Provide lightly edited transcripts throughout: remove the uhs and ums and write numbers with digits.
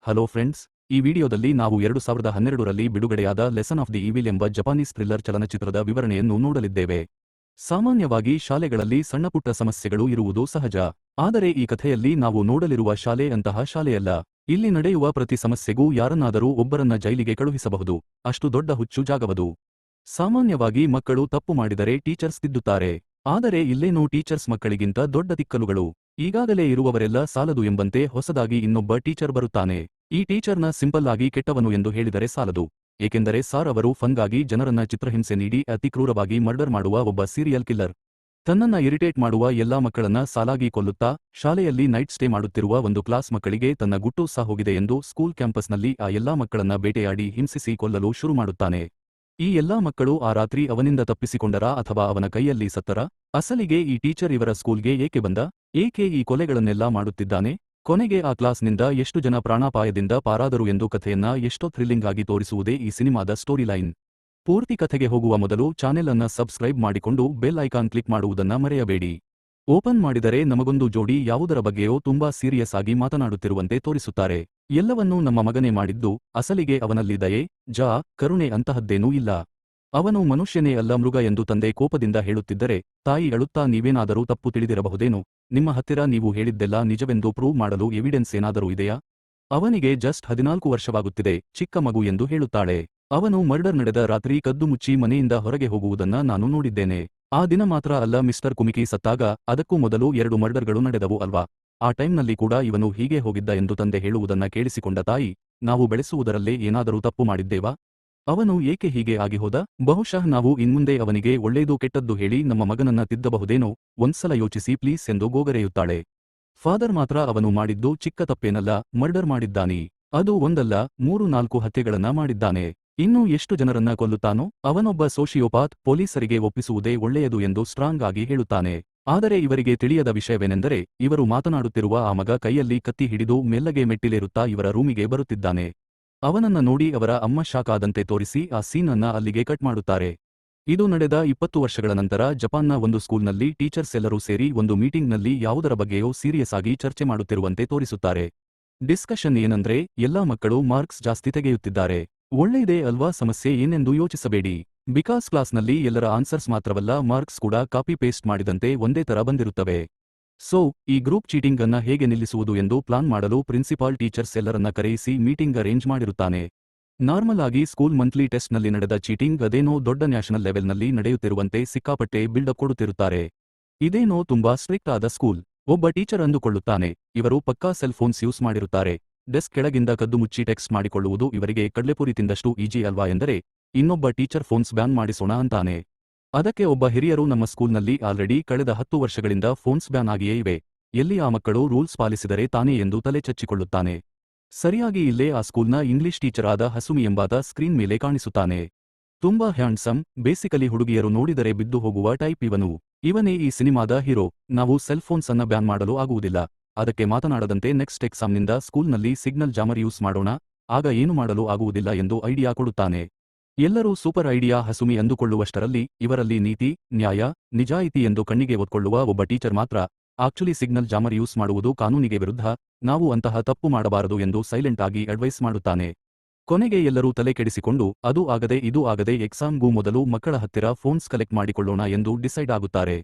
Hello friends, ಈ ವಿಡಿಯೋದಲ್ಲಿ ನಾವು 2012ರಲ್ಲಿ ಬಿಡುಗಡೆಯಾದ ಲೆಸನ್ ಆಫ್ ದಿ ಈವಿಲ್ ಎಂಬ ಜಪಾನೀಸ್ ಥ್ರಿಲ್ಲರ್ ಚಲನಚಿತ್ರದ ವಿವರಣೆಯನ್ನು ನೋಡಲಿದ್ದೇವೆ. ಸಾಮಾನ್ಯವಾಗಿ ಶಾಲೆಗಳಲ್ಲಿ ಸಣ್ಣಪುಟ್ಟ ಸಮಸ್ಯೆಗಳು ಇರುವುದು ಸಹಜ. ಆದರೆ ಈ ಕಥೆಯಲ್ಲಿ ನಾವು ನೋಡಲಿರುವ ಶಾಲೆ ಅಂತಹ ಶಾಲೆಯಲ್ಲ. ಇಲ್ಲಿ ನಡೆಯುವ ಪ್ರತಿ ಸಮಸ್ಯೆಗೂ ಯಾರನ್ನಾದರೂ ಒಬ್ಬರನ್ನ ಜೈಲಿಗೆ ಕಳುಹಿಸಬಹುದು. ಅಷ್ಟು ದೊಡ್ಡ ಹುಚ್ಚು ಜಾಗವದು. ಸಾಮಾನ್ಯವಾಗಿ ಮಕ್ಕಳು ತಪ್ಪು ಮಾಡಿದರೆ ಟೀಚರ್ಸ್ ತಿದ್ದುತ್ತಾರೆ. ಆದರೆ ಇಲ್ಲೇನೋ ಟೀಚರ್ಸ್ ಮಕ್ಕಳಿಗಿಂತ ದೊಡ್ಡ ತಿಕ್ಕಲುಗಳು. ಈಗಾಗಲೇ ಇರುವವರೆಲ್ಲ ಸಾಲದು ಎಂಬಂತೆ ಹೊಸದಾಗಿ ಇನ್ನೊಬ್ಬ ಟೀಚರ್ ಬರುತ್ತಾನೆ. ಈ ಟೀಚರ್ನ ಸಿಂಪಲ್ ಆಗಿ ಕೆಟ್ಟವನು ಎಂದು ಹೇಳಿದರೆ ಸಾಲದು. ಏಕೆಂದರೆ ಸಾರ್ ಅವರು ಫನ್ಗಾಗಿ ಜನರನ್ನ ಚಿತ್ರಹಿಂಸೆ ನೀಡಿ ಅತಿ ಕ್ರೂರವಾಗಿ ಮರ್ಡರ್ ಮಾಡುವ ಒಬ್ಬ ಸೀರಿಯಲ್ ಕಿಲ್ಲರ್. ತನ್ನನ್ನ ಇರಿಟೇಟ್ ಮಾಡುವ ಎಲ್ಲಾ ಮಕ್ಕಳನ್ನ ಸಾಲಾಗಿ ಕೊಲ್ಲುತ್ತಾ ಶಾಲೆಯಲ್ಲಿ ನೈಟ್ ಸ್ಟೇ ಮಾಡುತ್ತಿರುವ ಒಂದು ಕ್ಲಾಸ್ ಮಕ್ಕಳಿಗೆ ತನ್ನ ಗುಟ್ಟು ಸಹ ಹೋಗಿದೆ ಎಂದು ಸ್ಕೂಲ್ ಕ್ಯಾಂಪಸ್ನಲ್ಲಿ ಆ ಎಲ್ಲಾ ಮಕ್ಕಳನ್ನ ಬೇಟೆಯಾಡಿ ಹಿಂಸಿಸಿ ಕೊಲ್ಲಲು ಶುರು ಮಾಡುತ್ತಾನೆ. ಈ ಎಲ್ಲಾ ಮಕ್ಕಳು ಆ ರಾತ್ರಿ ಅವನಿಂದ ತಪ್ಪಿಸಿಕೊಂಡರಾ ಅಥವಾ ಅವನ ಕೈಯಲ್ಲಿ ಸತ್ತರ? ಅಸಲಿಗೆ ಈ ಟೀಚರ್ ಇವರ ಸ್ಕೂಲ್ಗೆ ಏಕೆ ಬಂದ? ಏಕೆ ಈ ಕೊಲೆಗಳನ್ನೆಲ್ಲ ಮಾಡುತ್ತಿದ್ದಾನೆ? ಕೊನೆಗೆ ಆ ಕ್ಲಾಸ್ನಿಂದ ಎಷ್ಟು ಜನ ಪ್ರಾಣಾಪಾಯದಿಂದ ಪಾರಾದರು ಎಂದು ಕಥೆಯನ್ನ ಎಷ್ಟೋ ಥ್ರಿಲ್ಲಿಂಗ್ ಆಗಿ ತೋರಿಸುವುದೇ ಈ ಸಿನಿಮಾದ ಸ್ಟೋರಿ ಲೈನ್. ಪೂರ್ತಿ ಕಥೆಗೆ ಹೋಗುವ ಮೊದಲು ಚಾನೆಲ್ ಅನ್ನ ಸಬ್ಸ್ಕ್ರೈಬ್ ಮಾಡಿಕೊಂಡು ಬೆಲ್ ಐಕಾನ್ ಕ್ಲಿಕ್ ಮಾಡುವುದನ್ನ ಮರೆಯಬೇಡಿ. ಓಪನ್ ಮಾಡಿದರೆ ನಮಗೊಂದು ಜೋಡಿ ಯಾವುದರ ಬಗ್ಗೆಯೋ ತುಂಬಾ ಸೀರಿಯಸ್ ಆಗಿ ಮಾತನಾಡುತ್ತಿರುವಂತೆ ತೋರಿಸುತ್ತಾರೆ. ಎಲ್ಲವನ್ನೂ ನಮ್ಮ ಮಗನೇ ಮಾಡಿದ್ದು, ಅಸಲಿಗೆ ಅವನಲ್ಲಿ ದಯೆ, ಕರುಣೆ ಅಂತಹದ್ದೇನೂ ಇಲ್ಲ. ಅವನು ಮನುಷ್ಯನೇ ಅಲ್ಲ ಮೃಗ ಎಂದು ತಂದೆ ಕೋಪದಿಂದ ಹೇಳುತ್ತಿದ್ದರೆ ತಾಯಿ ಅಳುತ್ತಾ ನೀವೇನಾದರೂ ತಪ್ಪು ತಿಳಿದಿರಬಹುದೇನು? ನಿಮ್ಮ ಹತ್ತಿರ ನೀವು ಹೇಳಿದ್ದೆಲ್ಲ ನಿಜವೆಂದು ಪ್ರೂವ್ ಮಾಡಲು ಎವಿಡೆನ್ಸ್ ಏನಾದರೂ ಇದೆಯಾ? ಅವನಿಗೆ ಜಸ್ಟ್ 14 ವರ್ಷವಾಗುತ್ತಿದೆ, ಚಿಕ್ಕ ಮಗು ಎಂದು ಹೇಳುತ್ತಾಳೆ. ಅವನು ಮರ್ಡರ್ ನಡೆದ ರಾತ್ರಿ ಕದ್ದು ಮುಚ್ಚಿ ಮನೆಯಿಂದ ಹೊರಗೆ ಹೋಗುವುದನ್ನ ನಾನು ನೋಡಿದ್ದೇನೆ. ಆ ದಿನ ಮಾತ್ರ ಅಲ್ಲ, ಮಿಸ್ಟರ್ ಕುಮಿಕಿ ಸತ್ತಾಗ ಅದಕ್ಕೂ ಮೊದಲು 2 ಮರ್ಡರ್ಗಳು ನಡೆದವು ಅಲ್ವಾ? ಆ ಟೈಮ್ನಲ್ಲಿ ಕೂಡ ಇವನು ಹೀಗೆ ಹೋಗಿದ್ದ ಎಂದು ತಂದೆ ಹೇಳುವುದನ್ನ ಕೇಳಿಸಿಕೊಂಡ ತಾಯಿ, ನಾವು ಬೆಳೆಸುವುದರಲ್ಲೇ ಏನಾದರೂ ತಪ್ಪು ಮಾಡಿದ್ದೇವಾ? ಅವನು ಏಕೆ ಹೀಗೆ ಆಗಿ ಹೋದ? ಬಹುಶಃ ನಾವು ಇನ್ಮುಂದೆ ಅವನಿಗೆ ಒಳ್ಳೇದು ಕೆಟ್ಟದ್ದು ಹೇಳಿ ನಮ್ಮ ಮಗನನ್ನ ತಿದ್ದಬಹುದೇನೋ, ಒಂದ್ಸಲ ಯೋಚಿಸಿ ಪ್ಲೀಸ್ ಎಂದು ಗೋಗರೆಯುತ್ತಾಳೆ. ಫಾದರ್ ಮಾತ್ರ ಅವನು ಮಾಡಿದ್ದು ಚಿಕ್ಕ ತಪ್ಪೇನಲ್ಲ, ಮರ್ಡರ್ ಮಾಡಿದ್ದಾನೆ. ಅದು ಒಂದಲ್ಲ, 3-4 ಹತ್ಯೆಗಳನ್ನ ಮಾಡಿದ್ದಾನೆ. ಇನ್ನೂ ಎಷ್ಟು ಜನರನ್ನ ಕೊಲ್ಲುತ್ತಾನೋ? ಅವನೊಬ್ಬ ಸೋಶಿಯೋಪಾತ್, ಪೊಲೀಸರಿಗೆ ಒಪ್ಪಿಸುವುದೇ ಒಳ್ಳೆಯದು ಎಂದು ಸ್ಟ್ರಾಂಗ್ ಆಗಿ ಹೇಳುತ್ತಾನೆ. ಆದರೆ ಇವರಿಗೆ ತಿಳಿಯದ ವಿಷಯವೇನೆಂದರೆ, ಇವರು ಮಾತನಾಡುತ್ತಿರುವ ಆ ಮಗ ಕೈಯಲ್ಲಿ ಕತ್ತಿ ಹಿಡಿದು ಮೆಲ್ಲಗೆ ಮೆಟ್ಟಿಲೇರುತ್ತಾ ಇವರ ರೂಮಿಗೆ ಬರುತ್ತಿದ್ದಾನೆ. ಅವನನ್ನ ನೋಡಿ ಅವರ ಅಮ್ಮ ಶಾಕ್ ಆದಂತೆ ತೋರಿಸಿ ಆ ಸೀನ್ ಅನ್ನ ಅಲ್ಲಿಗೆ ಕಟ್ ಮಾಡುತ್ತಾರೆ. ಇದು ನಡೆದ 20 ವರ್ಷಗಳ ನಂತರ ಜಪಾನ್ನ ಒಂದು ಸ್ಕೂಲ್ನಲ್ಲಿ ಟೀಚರ್ಸ್ ಎಲ್ಲರೂ ಸೇರಿ ಒಂದು ಮೀಟಿಂಗ್ನಲ್ಲಿ ಯಾವುದರ ಬಗ್ಗೆಯೋ ಸೀರಿಯಸ್ ಆಗಿ ಚರ್ಚೆ ಮಾಡುತ್ತಿರುವಂತೆ ತೋರಿಸುತ್ತಾರೆ. ಡಿಸ್ಕಷನ್ ಏನಂದ್ರೆ, ಎಲ್ಲಾ ಮಕ್ಕಳು ಮಾರ್ಕ್ಸ್ ಜಾಸ್ತಿ ತೆಗೆಯುತ್ತಿದ್ದಾರೆ. ಒಳ್ಳೆಯದೇ ಅಲ್ವಾ? ಸಮಸ್ಯೆ ಏನೆಂದು ಯೋಚಿಸಬೇಡಿ. ಬಿಕಾಸ್ ಕ್ಲಾಸ್ನಲ್ಲಿ ಎಲ್ಲರ ಆನ್ಸರ್ಸ್ ಮಾತ್ರವಲ್ಲ, ಮಾರ್ಕ್ಸ್ ಕೂಡ ಕಾಪಿ ಪೇಸ್ಟ್ ಮಾಡಿದಂತೆ ಒಂದೇ ತರ ಬಂದಿರುತ್ತವೆ. ಸೊ ಈ ಗ್ರೂಪ್ ಚೀಟಿಂಗ್ ಅನ್ನ ಹೇಗೆ ನಿಲ್ಲಿಸುವುದು ಎಂದು ಪ್ಲಾನ್ ಮಾಡಲು ಪ್ರಿನ್ಸಿಪಾಲ್ ಟೀಚರ್ಸ್ ಎಲ್ಲರನ್ನ ಕರೆಯಿಸಿ ಮೀಟಿಂಗ್ ಅರೇಂಜ್ ಮಾಡಿರುತ್ತಾನೆ. ನಾರ್ಮಲ್ ಆಗಿ ಸ್ಕೂಲ್ ಮಂತ್ಲಿ ಟೆಸ್ಟ್ನಲ್ಲಿ ನಡೆದ ಚೀಟಿಂಗ್ ಅದೇನೋ ದೊಡ್ಡ ನ್ಯಾಷನಲ್ ಲೆವೆಲ್ನಲ್ಲಿ ನಡೆಯುತ್ತಿರುವಂತೆ ಸಿಕ್ಕಾಪಟ್ಟೆ ಬಿಲ್ಡಪ್ ಕೊಡುತ್ತಿರುತ್ತಾರೆ. ಇದೇನೋ ತುಂಬಾ ಸ್ಟ್ರಿಕ್ಟ್ ಆದ ಸ್ಕೂಲ್. ಒಬ್ಬ ಟೀಚರ್ ಅಂದುಕೊಳ್ಳುತ್ತಾನೆ, ಇವರು ಪಕ್ಕಾ ಸೆಲ್ ಫೋನ್ಸ್ ಯೂಸ್ ಮಾಡಿರುತ್ತಾರೆ. ಡೆಸ್ಕ್ ಕೆಳಗಿಂದ ಕದ್ದು ಮುಚ್ಚಿ ಟೆಕ್ಸ್ಟ್ ಮಾಡಿಕೊಳ್ಳುವುದು ಇವರಿಗೆ ಕಡ್ಲೆಪುರಿ ತಿಂದಷ್ಟು ಈಜಿ ಅಲ್ವಾ ಎಂದರೆ, ಇನ್ನೊಬ್ಬ ಟೀಚರ್ ಫೋನ್ಸ್ ಬ್ಯಾನ್ ಮಾಡಿಸೋಣ ಅಂತಾನೆ. ಅದಕ್ಕೆ ಒಬ್ಬ ಹಿರಿಯರು, ನಮ್ಮ ಸ್ಕೂಲ್ನಲ್ಲಿ ಆಲ್ರೆಡಿ ಕಳೆದ 10 ವರ್ಷಗಳಿಂದ ಫೋನ್ಸ್ ಬ್ಯಾನ್ ಆಗಿಯೇ ಇವೆ. ಎಲ್ಲಿ ಆ ಮಕ್ಕಳು ರೂಲ್ಸ್ ಪಾಲಿಸಿದರೆ ತಾನೇ ಎಂದು ತಲೆ ಚಚ್ಚಿಕೊಳ್ಳುತ್ತಾನೆ. ಸರಿಯಾಗಿ ಇಲ್ಲೇ ಆ ಸ್ಕೂಲ್ನ ಇಂಗ್ಲಿಷ್ ಟೀಚರ್ ಆದ ಹಸುಮಿ ಎಂಬಾತ ಸ್ಕ್ರೀನ್ ಮೇಲೆ ಕಾಣಿಸುತ್ತಾನೆ. ತುಂಬಾ ಹ್ಯಾಂಡ್ಸಮ್, ಬೇಸಿಕಲಿ ಹುಡುಗಿಯರು ನೋಡಿದರೆ ಬಿದ್ದು ಹೋಗುವ ಟೈಪ್ ಇವನು. ಇವನೇ ಈ ಸಿನಿಮಾದ ಹೀರೋ. ನಾವು ಸೆಲ್ ಫೋನ್ಸ್ ಅನ್ನ ಬ್ಯಾನ್ ಮಾಡಲು ಆಗುವುದಿಲ್ಲ. ಅದಕ್ಕೆ ಮಾತನಾಡದಂತೆ ನೆಕ್ಸ್ಟ್ ಎಕ್ಸಾಮ್ನಿಂದ ಸ್ಕೂಲ್ನಲ್ಲಿ ಸಿಗ್ನಲ್ ಜಾಮರ್ ಯೂಸ್ ಮಾಡೋಣ, ಆಗ ಏನು ಮಾಡಲು ಆಗುವುದಿಲ್ಲ ಎಂದು ಐಡಿಯಾ ಕೊಡುತ್ತಾನೆ. ಎಲ್ಲರೂ ಸೂಪರ್ ಐಡಿಯಾ ಹಸುಮಿ ಅಂದುಕೊಳ್ಳುವಷ್ಟರಲ್ಲಿ ಇವರಲ್ಲಿ ನೀತಿ, ನ್ಯಾಯ, ನಿಜಾಯಿತಿ ಎಂದು ಕಣ್ಣಿಗೆ ಒತ್ಕೊಳ್ಳುವ ಒಬ್ಬ ಟೀಚರ್ ಮಾತ್ರ, ಆಕ್ಚುಲಿ ಸಿಗ್ನಲ್ ಜಾಮರ್ ಯೂಸ್ ಮಾಡುವುದು ಕಾನೂನಿಗೆ ವಿರುದ್ಧ, ನಾವು ಅಂತಹ ತಪ್ಪು ಮಾಡಬಾರದು ಎಂದು ಸೈಲೆಂಟ್ ಆಗಿ ಅಡ್ವೈಸ್ ಮಾಡುತ್ತಾನೆ. ಕೊನೆಗೆ ಎಲ್ಲರೂ ತಲೆ ಕೆಡಿಸಿಕೊಂಡು ಅದು ಆಗದೆ ಇದು ಆಗದೆ ಎಕ್ಸಾಮ್ಗೂ ಮೊದಲು ಮಕ್ಕಳ ಹತ್ತಿರ ಫೋನ್ಸ್ ಕಲೆಕ್ಟ್ ಮಾಡಿಕೊಳ್ಳೋಣ ಎಂದು ಡಿಸೈಡ್ ಆಗುತ್ತಾರೆ.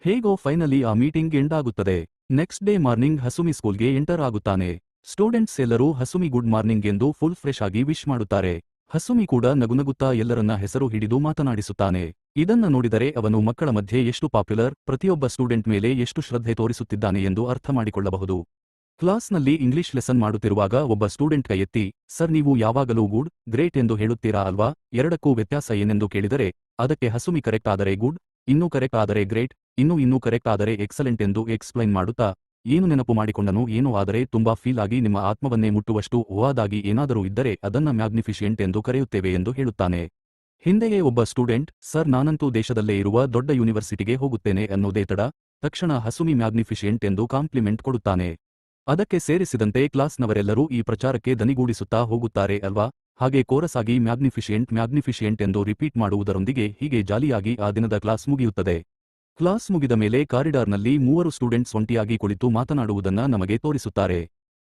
ಹೇಗೋ ಫೈನಲಿ ಆ ಮೀಟಿಂಗ್ ಎಂಡ್ ಆಗುತ್ತದೆ. ನೆಕ್ಸ್ಟ್ ಡೇ ಮಾರ್ನಿಂಗ್ ಹಸುಮಿ ಸ್ಕೂಲ್ಗೆ ಎಂಟರ್ ಆಗುತ್ತಾನೆ. ಸ್ಟೂಡೆಂಟ್ಸ್ ಎಲ್ಲರೂ ಹಸುಮಿ ಗುಡ್ ಮಾರ್ನಿಂಗ್ ಎಂದು ಫುಲ್ ಫ್ರೆಶ್ ಆಗಿ ವಿಶ್ ಮಾಡುತ್ತಾರೆ. ಹಸುಮಿ ಕೂಡ ನಗುನಗುತ್ತಾ ಎಲ್ಲರನ್ನ ಹೆಸರು ಹಿಡಿದು ಮಾತನಾಡಿಸುತ್ತಾನೆ. ಇದನ್ನ ನೋಡಿದರೆ ಅವನು ಮಕ್ಕಳ ಮಧ್ಯೆ ಎಷ್ಟು ಪಾಪ್ಯುಲರ್, ಪ್ರತಿಯೊಬ್ಬ ಸ್ಟೂಡೆಂಟ್ ಮೇಲೆ ಎಷ್ಟು ಶ್ರದ್ಧೆ ತೋರಿಸುತ್ತಿದ್ದಾನೆ ಎಂದು ಅರ್ಥ ಮಾಡಿಕೊಳ್ಳಬಹುದು. ಕ್ಲಾಸ್ನಲ್ಲಿ ಇಂಗ್ಲಿಷ್ ಲೆಸನ್ ಮಾಡುತ್ತಿರುವಾಗ ಒಬ್ಬ ಸ್ಟೂಡೆಂಟ್ ಕೈ ಎತ್ತಿ, ಸರ್ ನೀವು ಯಾವಾಗಲೂ ಗುಡ್, ಗ್ರೇಟ್ ಎಂದು ಹೇಳುತ್ತೀರಾ ಅಲ್ವಾ? ಎರಡಕ್ಕೂ ವ್ಯತ್ಯಾಸ ಏನೆಂದು ಕೇಳಿದರೆ, ಅದಕ್ಕೆ ಹಸುಮಿ ಕರೆಕ್ಟ್ ಆದರೆ ಗುಡ್, ಇನ್ನೂ ಕರೆಕ್ಟ್ ಆದರೆ ಗ್ರೇಟ್, ಇನ್ನೂ ಕರೆಕ್ಟ್ ಆದರೆ ಎಕ್ಸಲೆಂಟ್ ಎಂದು ಎಕ್ಸ್ಪ್ಲೈನ್ ಮಾಡುತ್ತಾ, ಏನು ನೆನಪು ಮಾಡಿಕೊಂಡನು ಏನೋ, ಆದರೆ ತುಂಬಾ ಫೀಲ್ ಆಗಿ ನಿಮ್ಮ ಆತ್ಮವನ್ನೇ ಮುಟ್ಟುವಷ್ಟು ಓವಾದಾಗಿ ಏನಾದರೂ ಇದ್ದರೆ ಅದನ್ನ ಮ್ಯಾಗ್ನಿಫಿಷಿಯೆಂಟ್ ಎಂದು ಕರೆಯುತ್ತೇವೆ ಎಂದು ಹೇಳುತ್ತಾನೆ. ಹಿಂದೆಯೇ ಒಬ್ಬ ಸ್ಟೂಡೆಂಟ್, ಸರ್ ನಾನಂತೂ ದೇಶದಲ್ಲೇ ಇರುವ ದೊಡ್ಡ ಯೂನಿವರ್ಸಿಟಿಗೆ ಹೋಗುತ್ತೇನೆ ಅನ್ನೋದೇ ತಡ, ತಕ್ಷಣ ಹಸುಮಿ ಮ್ಯಾಗ್ನಿಫಿಷಿಯೆಂಟ್ ಎಂದು ಕಾಂಪ್ಲಿಮೆಂಟ್ ಕೊಡುತ್ತಾನೆ. ಅದಕ್ಕೆ ಸೇರಿಸಿದಂತೆ ಕ್ಲಾಸ್ನವರೆಲ್ಲರೂ ಈ ಪ್ರಚಾರಕ್ಕೆ ದನಿಗೂಡಿಸುತ್ತಾ ಹೋಗುತ್ತಾರೆ ಅಲ್ವಾ? ಹಾಗೆ ಕೋರಸ್ ಆಗಿ ಮ್ಯಾಗ್ನಿಫಿಷಿಯೆಂಟ್ ಎಂದು ರಿಪೀಟ್ ಮಾಡುವುದರೊಂದಿಗೆ ಹೀಗೆ ಜಾಲಿಯಾಗಿ ಆ ದಿನದ ಕ್ಲಾಸ್ ಮುಗಿಯುತ್ತದೆ. ಕ್ಲಾಸ್ ಮುಗಿದ ಮೇಲೆ ಕಾರಿಡಾರ್ನಲ್ಲಿ 3 ಸ್ಟೂಡೆಂಟ್ಸ್ ಒಂಟಿಯಾಗಿ ಕುಳಿತು ಮಾತನಾಡುವುದನ್ನ ನಮಗೆ ತೋರಿಸುತ್ತಾರೆ.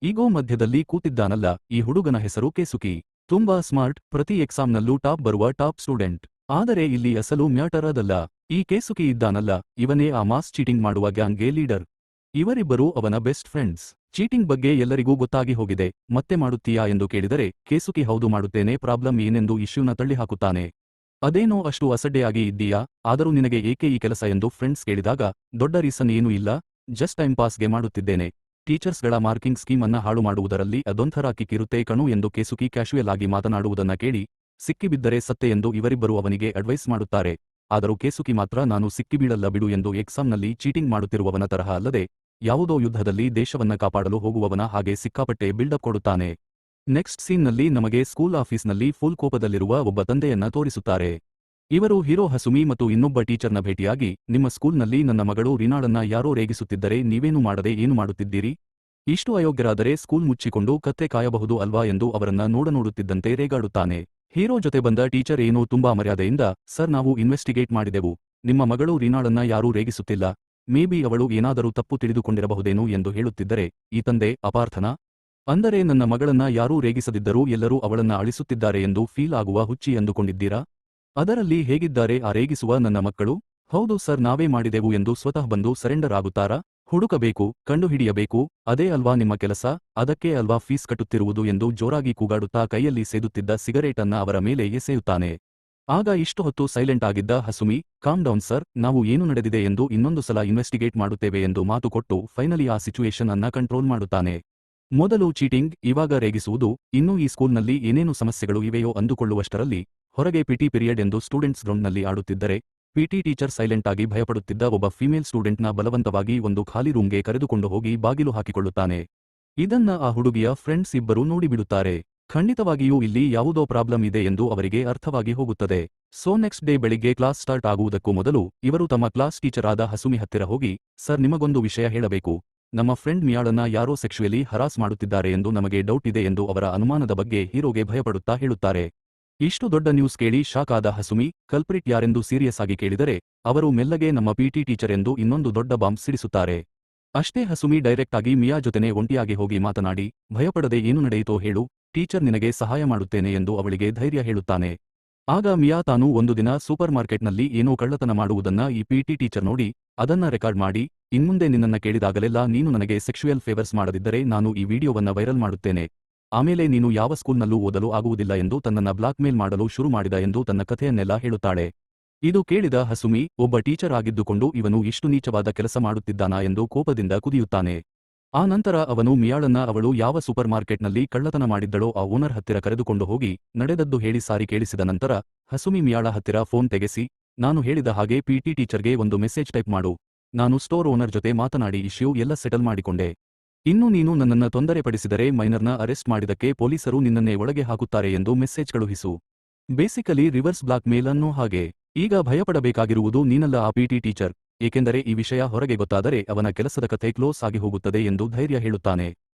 ಈಗೋ ಮಧ್ಯದಲ್ಲಿ ಕೂತಿದ್ದಾನಲ್ಲ, ಈ ಹುಡುಗನ ಹೆಸರು ಕೇಸುಕಿ. ತುಂಬಾ ಸ್ಮಾರ್ಟ್, ಪ್ರತಿ ಎಕ್ಸಾಮ್ನಲ್ಲೂ ಟಾಪ್ ಬರುವ ಟಾಪ್ ಸ್ಟೂಡೆಂಟ್. ಆದರೆ ಇಲ್ಲಿ ಅಸಲು ಮ್ಯಾಟರ್ ಅದಲ್ಲ. ಈ ಕೇಸುಕಿ ಇದ್ದಾನಲ್ಲ, ಇವನೇ ಆ ಮಾಸ್ ಚೀಟಿಂಗ್ ಮಾಡುವ ಗ್ಯಾಂಗ್ಗೆ ಲೀಡರ್. ಇವರಿಬ್ಬರು ಅವನ ಬೆಸ್ಟ್ ಫ್ರೆಂಡ್ಸ್. ಚೀಟಿಂಗ್ ಬಗ್ಗೆ ಎಲ್ಲರಿಗೂ ಗೊತ್ತಾಗಿ ಹೋಗಿದೆ. ಮತ್ತೆ ಮಾಡುತ್ತೀಯಾ ಎಂದು ಕೇಳಿದರೆ ಕೇಸುಕಿ ಹೌದು ಮಾಡುತ್ತೇನೆ, ಪ್ರಾಬ್ಲಮ್ ಏನೆಂದು ಇಶ್ಯೂನ ತಳ್ಳಿಹಾಕುತ್ತಾನೆ. ಅದೇನೋ ಅಷ್ಟು ಅಸಡ್ಡೆಯಾಗಿ ಇದ್ದೀಯಾ, ಆದರೂ ನಿನಗೆ ಏಕೆ ಈ ಕೆಲಸ ಎಂದು ಫ್ರೆಂಡ್ಸ್ ಕೇಳಿದಾಗ ದೊಡ್ಡ ರೀಸನ್ ಏನೂ ಇಲ್ಲ, ಜಸ್ಟ್ ಟೈಮ್ ಪಾಸ್ಗೆ ಮಾಡುತ್ತಿದ್ದೇನೆ. ಟೀಚರ್ಸ್ಗಳ ಮಾರ್ಕಿಂಗ್ ಸ್ಕೀಮ್ ಅನ್ನ ಹಾಳು ಮಾಡುವುದರಲ್ಲಿ ಅದೊಂಥರ ಕಿಕ್ಕಿರುತ್ತೆ ಕಣು ಎಂದು ಕೇಸುಕಿ ಕ್ಯಾಶುಯಲ್ ಆಗಿ ಮಾತನಾಡುವುದನ್ನ ಕೇಳಿ ಸಿಕ್ಕಿಬಿದ್ದರೆ ಸತ್ತೆ ಎಂದು ಇವರಿಬ್ಬರು ಅವನಿಗೆ ಅಡ್ವೈಸ್ ಮಾಡುತ್ತಾರೆ. ಆದರೂ ಕೇಸುಕಿ ಮಾತ್ರ ನಾನು ಸಿಕ್ಕಿಬೀಳಲ್ಲ ಬಿಡು ಎಂದು ಎಕ್ಸಾಮ್ನಲ್ಲಿ ಚೀಟಿಂಗ್ ಮಾಡುತ್ತಿರುವವನ ತರಹ ಅಲ್ಲದೆ ಯಾವುದೋ ಯುದ್ಧದಲ್ಲಿ ದೇಶವನ್ನ ಕಾಪಾಡಲು ಹೋಗುವವನ ಹಾಗೆ ಸಿಕ್ಕಾಪಟ್ಟೆ ಬಿಲ್ಡಪ್ ಕೊಡುತ್ತಾನೆ. ನೆಕ್ಸ್ಟ್ ಸೀನ್ನಲ್ಲಿ ನಮಗೆ ಸ್ಕೂಲ್ ಆಫೀಸ್ನಲ್ಲಿ ಫುಲ್ ಕೋಪದಲ್ಲಿರುವ ಒಬ್ಬ ತಂದೆಯನ್ನ ತೋರಿಸುತ್ತಾರೆ. ಇವರು ಹೀರೋ ಹಸುಮಿ ಮತ್ತು ಇನ್ನೊಬ್ಬ ಟೀಚರ್ನ ಭೇಟಿಯಾಗಿ, ನಿಮ್ಮ ಸ್ಕೂಲ್ನಲ್ಲಿ ನನ್ನ ಮಗಳು ರೀನಾಳನ್ನ ಯಾರೋ ರೇಗಿಸುತ್ತಿದ್ದರೆ ನೀವೇನು ಮಾಡದೆ ಏನು ಮಾಡುತ್ತಿದ್ದೀರಿ? ಇಷ್ಟು ಅಯೋಗ್ಯರಾದರೆ ಸ್ಕೂಲ್ ಮುಚ್ಚಿಕೊಂಡು ಕತ್ತೆ ಕಾಯಬಹುದು ಅಲ್ವಾ ಎಂದು ಅವರನ್ನ ನೋಡುತ್ತಿದ್ದಂತೆ ರೇಗಾಡುತ್ತಾನೆ. ಹೀರೋ ಜೊತೆ ಬಂದ ಟೀಚರ್ ಏನೋ ತುಂಬಾ ಮರ್ಯಾದೆಯಿಂದ, ಸರ್ ನಾವು ಇನ್ವೆಸ್ಟಿಗೇಟ್ ಮಾಡಿದೆವು, ನಿಮ್ಮ ಮಗಳು ರೀನಾಳನ್ನ ಯಾರೂ ರೇಗಿಸುತ್ತಿಲ್ಲ, ಮೇ ಬಿ ಅವಳು ಏನಾದರೂ ತಪ್ಪು ತಿಳಿದುಕೊಂಡಿರಬಹುದೇನೋ ಎಂದು ಹೇಳುತ್ತಿದ್ದರೆ ಈ ತಂದೆ ಅಪಾರ್ಥನ? ಅಂದರೆ ನನ್ನ ಮಗಳನ್ನ ಯಾರೂ ರೇಗಿಸದಿದ್ದರೂ ಎಲ್ಲರೂ ಅವಳನ್ನ ಅಳಿಸುತ್ತಿದ್ದಾರೆ ಎಂದು ಫೀಲ್ ಆಗುವ ಹುಚ್ಚಿ ಎಂದುಕೊಂಡಿದ್ದೀರಾ? ಅದರಲ್ಲಿ ಹೇಗಿದ್ದಾರೆ ಆ ರೇಗಿಸುವ ನನ್ನ ಮಕ್ಕಳು? ಹೌದು ಸರ್ ನಾವೇ ಮಾಡಿದೆವು ಎಂದು ಸ್ವತಃ ಬಂದು ಸರೆಂಡರ್ ಆಗುತ್ತಾರಾ? ಹುಡುಕಬೇಕು, ಕಂಡುಹಿಡಿಯಬೇಕು, ಅದೇ ಅಲ್ವಾ ನಿಮ್ಮ ಕೆಲಸ, ಅದಕ್ಕೆ ಅಲ್ವಾ ಫೀಸ್ ಕಟ್ಟುತ್ತಿರುವುದು ಎಂದು ಜೋರಾಗಿ ಕೂಗಾಡುತ್ತಾ ಕೈಯಲ್ಲಿ ಸೇದುತ್ತಿದ್ದ ಸಿಗರೇಟ್ ಅನ್ನ ಅವರ ಮೇಲೆ ಎಸೆಯುತ್ತಾನೆ. ಆಗ ಇಷ್ಟು ಹೊತ್ತು ಸೈಲೆಂಟ್ ಆಗಿದ್ದ ಹಸುಮಿ, ಕಾಮ್ ಡೌನ್ ಸರ್, ನಾವು ಏನು ನಡೆದಿದೆ ಎಂದು ಇನ್ನೊಂದು ಸಲ ಇನ್ವೆಸ್ಟಿಗೇಟ್ ಮಾಡುತ್ತೇವೆ ಎಂದು ಮಾತು ಕೊಟ್ಟು ಫೈನಲಿ ಆ ಸಿಚುಯೇಷನ್ ಅನ್ನ ಕಂಟ್ರೋಲ್ ಮಾಡುತ್ತಾನೆ. ಮೊದಲು ಚೀಟಿಂಗ್, ಇವಾಗ ರೇಗಿಸುವುದು, ಇನ್ನೂ ಈ ಸ್ಕೂಲ್ನಲ್ಲಿ ಏನೇನು ಸಮಸ್ಯೆಗಳು ಇವೆಯೋ ಅಂದುಕೊಳ್ಳುವಷ್ಟರಲ್ಲಿ ಹೊರಗೆ ಪಿಟಿ ಪೀರಿಯಡ್ ಎಂದು ಸ್ಟೂಡೆಂಟ್ಸ್ ಗ್ರೌಂಡ್ನಲ್ಲಿ ಆಡುತ್ತಿದ್ದರೆ ಪಿಟಿ ಟೀಚರ್ ಸೈಲೆಂಟ್ ಆಗಿ ಭಯಪಡುತ್ತಿದ್ದ ಒಬ್ಬ ಫೀಮೇಲ್ ಸ್ಟೂಡೆಂಟ್ನ ಬಲವಂತವಾಗಿ ಒಂದು ಖಾಲಿ ರೂಮ್ಗೆ ಕರೆದುಕೊಂಡು ಹೋಗಿ ಬಾಗಿಲು ಹಾಕಿಕೊಳ್ಳುತ್ತಾನೆ. ಇದನ್ನ ಆ ಹುಡುಗಿಯ ಫ್ರೆಂಡ್ಸ್ ಇಬ್ಬರು ನೋಡಿಬಿಡುತ್ತಾರೆ. ಖಂಡಿತವಾಗಿಯೂ ಇಲ್ಲಿ ಯಾವುದೋ ಪ್ರಾಬ್ಲಮ್ ಇದೆ ಎಂದು ಅವರಿಗೆ ಅರ್ಥವಾಗಿ ಹೋಗುತ್ತದೆ. ಸೋ ನೆಕ್ಸ್ಟ್ ಡೇ ಬೆಳಿಗ್ಗೆ ಕ್ಲಾಸ್ ಸ್ಟಾರ್ಟ್ ಆಗುವುದಕ್ಕೂ ಮೊದಲು ಇವರು ತಮ್ಮ ಕ್ಲಾಸ್ ಟೀಚರ್ ಆದ ಹಸುಮಿ ಹತ್ತಿರ ಹೋಗಿ, ಸರ್ ನಿಮಗೊಂದು ವಿಷಯ ಹೇಳಬೇಕು, ನಮ್ಮ ಫ್ರೆಂಡ್ ಮಿಯಾಳನ್ನ ಯಾರೋ ಸೆಕ್ಸುಯಲಿ ಹರಾಸ್ ಮಾಡುತ್ತಿದ್ದಾರೆ ಎಂದು ನಮಗೆ ಡೌಟ್ ಇದೆ ಎಂದು ಅವರ ಅನುಮಾನದ ಬಗ್ಗೆ ಹೀರೋಗೆ ಭಯಪಡುತ್ತಾ ಹೇಳುತ್ತಾರೆ. ಇಷ್ಟು ದೊಡ್ಡ ನ್ಯೂಸ್ ಕೇಳಿ ಶಾಕ್ ಆದ ಹಸುಮಿ, ಕಲ್ಪ್ರಿಟ್ ಯಾರೆಂದು ಸೀರಿಯಸ್ ಆಗಿ ಕೇಳಿದರೆ ಅವರು ಮೆಲ್ಲಗೆ ನಮ್ಮ ಪಿಟಿ ಟೀಚರ್ ಎಂದು ಇನ್ನೊಂದು ದೊಡ್ಡ ಬಾಂಬ್ ಸಿಡಿಸುತ್ತಾರೆ. ಅಷ್ಟೇ ಹಸುಮಿ ಡೈರೆಕ್ಟ್ ಆಗಿ ಮಿಯಾ ಜೊತೆನೆ ಒಂಟಿಯಾಗಿ ಹೋಗಿ ಮಾತನಾಡಿ, ಭಯಪಡದೆ ಏನು ನಡೆಯಿತೋ ಹೇಳು, ಟೀಚರ್ ನಿನಗೆ ಸಹಾಯ ಮಾಡುತ್ತೇನೆ ಎಂದು ಅವಳಿಗೆ ಧೈರ್ಯ ಹೇಳುತ್ತಾನೆ. ಆಗ ಮಿಯಾ ತಾನು ಒಂದು ದಿನ ಸೂಪರ್ ಮಾರ್ಕೆಟ್ನಲ್ಲಿ ಏನೋ ಕಳ್ಳತನ ಮಾಡುವುದನ್ನ ಈ ಪಿಟಿ ಟೀಚರ್ ನೋಡಿ ಅದನ್ನ ರೆಕಾರ್ಡ್ ಮಾಡಿ, ಇನ್ಮುಂದೆ ನಿನ್ನನ್ನ ಕೇಳಿದಾಗಲೆಲ್ಲ ನೀನು ನನಗೆ ಸೆಕ್ಸುಯಲ್ ಫೇವರ್ಸ್ ಮಾಡದಿದ್ದರೆ ನಾನು ಈ ವಿಡಿಯೋವನ್ನ ವೈರಲ್ ಮಾಡುತ್ತೇನೆ, ಆಮೇಲೆ ನೀನು ಯಾವ ಸ್ಕೂಲ್ನಲ್ಲೂ ಓದಲು ಆಗುವುದಿಲ್ಲ ಎಂದು ತನ್ನನ್ನ ಬ್ಲಾಕ್ ಮೇಲ್ ಮಾಡಲು ಶುರು ಮಾಡಿದ ಎಂದು ತನ್ನ ಕಥೆಯನ್ನೆಲ್ಲ ಹೇಳುತ್ತಾಳೆ. ಇದು ಕೇಳಿದ ಹಸುಮಿ, ಒಬ್ಬ ಟೀಚರ್ ಆಗಿದ್ದುಕೊಂಡು ಇವನು ಇಷ್ಟು ನೀಚವಾದ ಕೆಲಸ ಮಾಡುತ್ತಿದ್ದಾನಾ ಎಂದು ಕೋಪದಿಂದ ಕುದಿಯುತ್ತಾನೆ. ಆ ನಂತರ ಅವನು ಮಿಯಾಳನ್ನ ಅವಳು ಯಾವ ಸೂಪರ್ ಮಾರ್ಕೆಟ್ನಲ್ಲಿ ಕಳ್ಳತನ ಮಾಡಿದ್ದಳೋ ಆ ಓನರ್ ಹತ್ತಿರ ಕರೆದುಕೊಂಡು ಹೋಗಿ ನಡೆದದ್ದು ಹೇಳಿ ಸಾರಿ ಕೇಳಿಸಿದ ನಂತರ ಹಸುಮಿ ಮಿಯಾಳ ಹತ್ತಿರ ಫೋನ್ ತೆಗೆಸಿ, ನಾನು ಹೇಳಿದ ಹಾಗೆ ಪಿಟಿ ಟೀಚರ್ಗೆ ಒಂದು ಮೆಸೇಜ್ ಟೈಪ್ ಮಾಡು, ನಾನು ಸ್ಟೋರ್ ಓನರ್ ಜೊತೆ ಮಾತನಾಡಿ ಇಶ್ಯೂ ಎಲ್ಲ ಸೆಟಲ್ ಮಾಡಿಕೊಂಡೆ, ಇನ್ನು ನೀನು ನನ್ನನ್ನ ತೊಂದರೆಪಡಿಸಿದರೆ ಮೈನರ್ನ ಅರೆಸ್ಟ್ ಮಾಡಿದಕ್ಕೆ ಪೊಲೀಸರು ನಿನ್ನನ್ನೇ ಒಳಗೆ ಹಾಕುತ್ತಾರೆ ಎಂದು ಮೆಸೇಜ್ ಕಳುಹಿಸು. ಬೇಸಿಕಲಿ ರಿವರ್ಸ್ ಬ್ಲಾಕ್ ಮೇಲ್ ಅನ್ನೋ ಹಾಗೆ. ಈಗ ಭಯಪಡಬೇಕಾಗಿರುವುದು ನೀನಲ್ಲ ಆ ಪಿಟಿ ಟೀಚರ್, ಏಕೆಂದರೆ ಈ ವಿಷಯ ಹೊರಗೆ ಗೊತ್ತಾದರೆ ಅವನ ಕೆಲಸದ ಕಥೆ ಕ್ಲೋಸ್ ಆಗಿ ಹೋಗುತ್ತದೆ ಎಂದು ಧೈರ್ಯ ಹೇಳುತ್ತಾನೆ.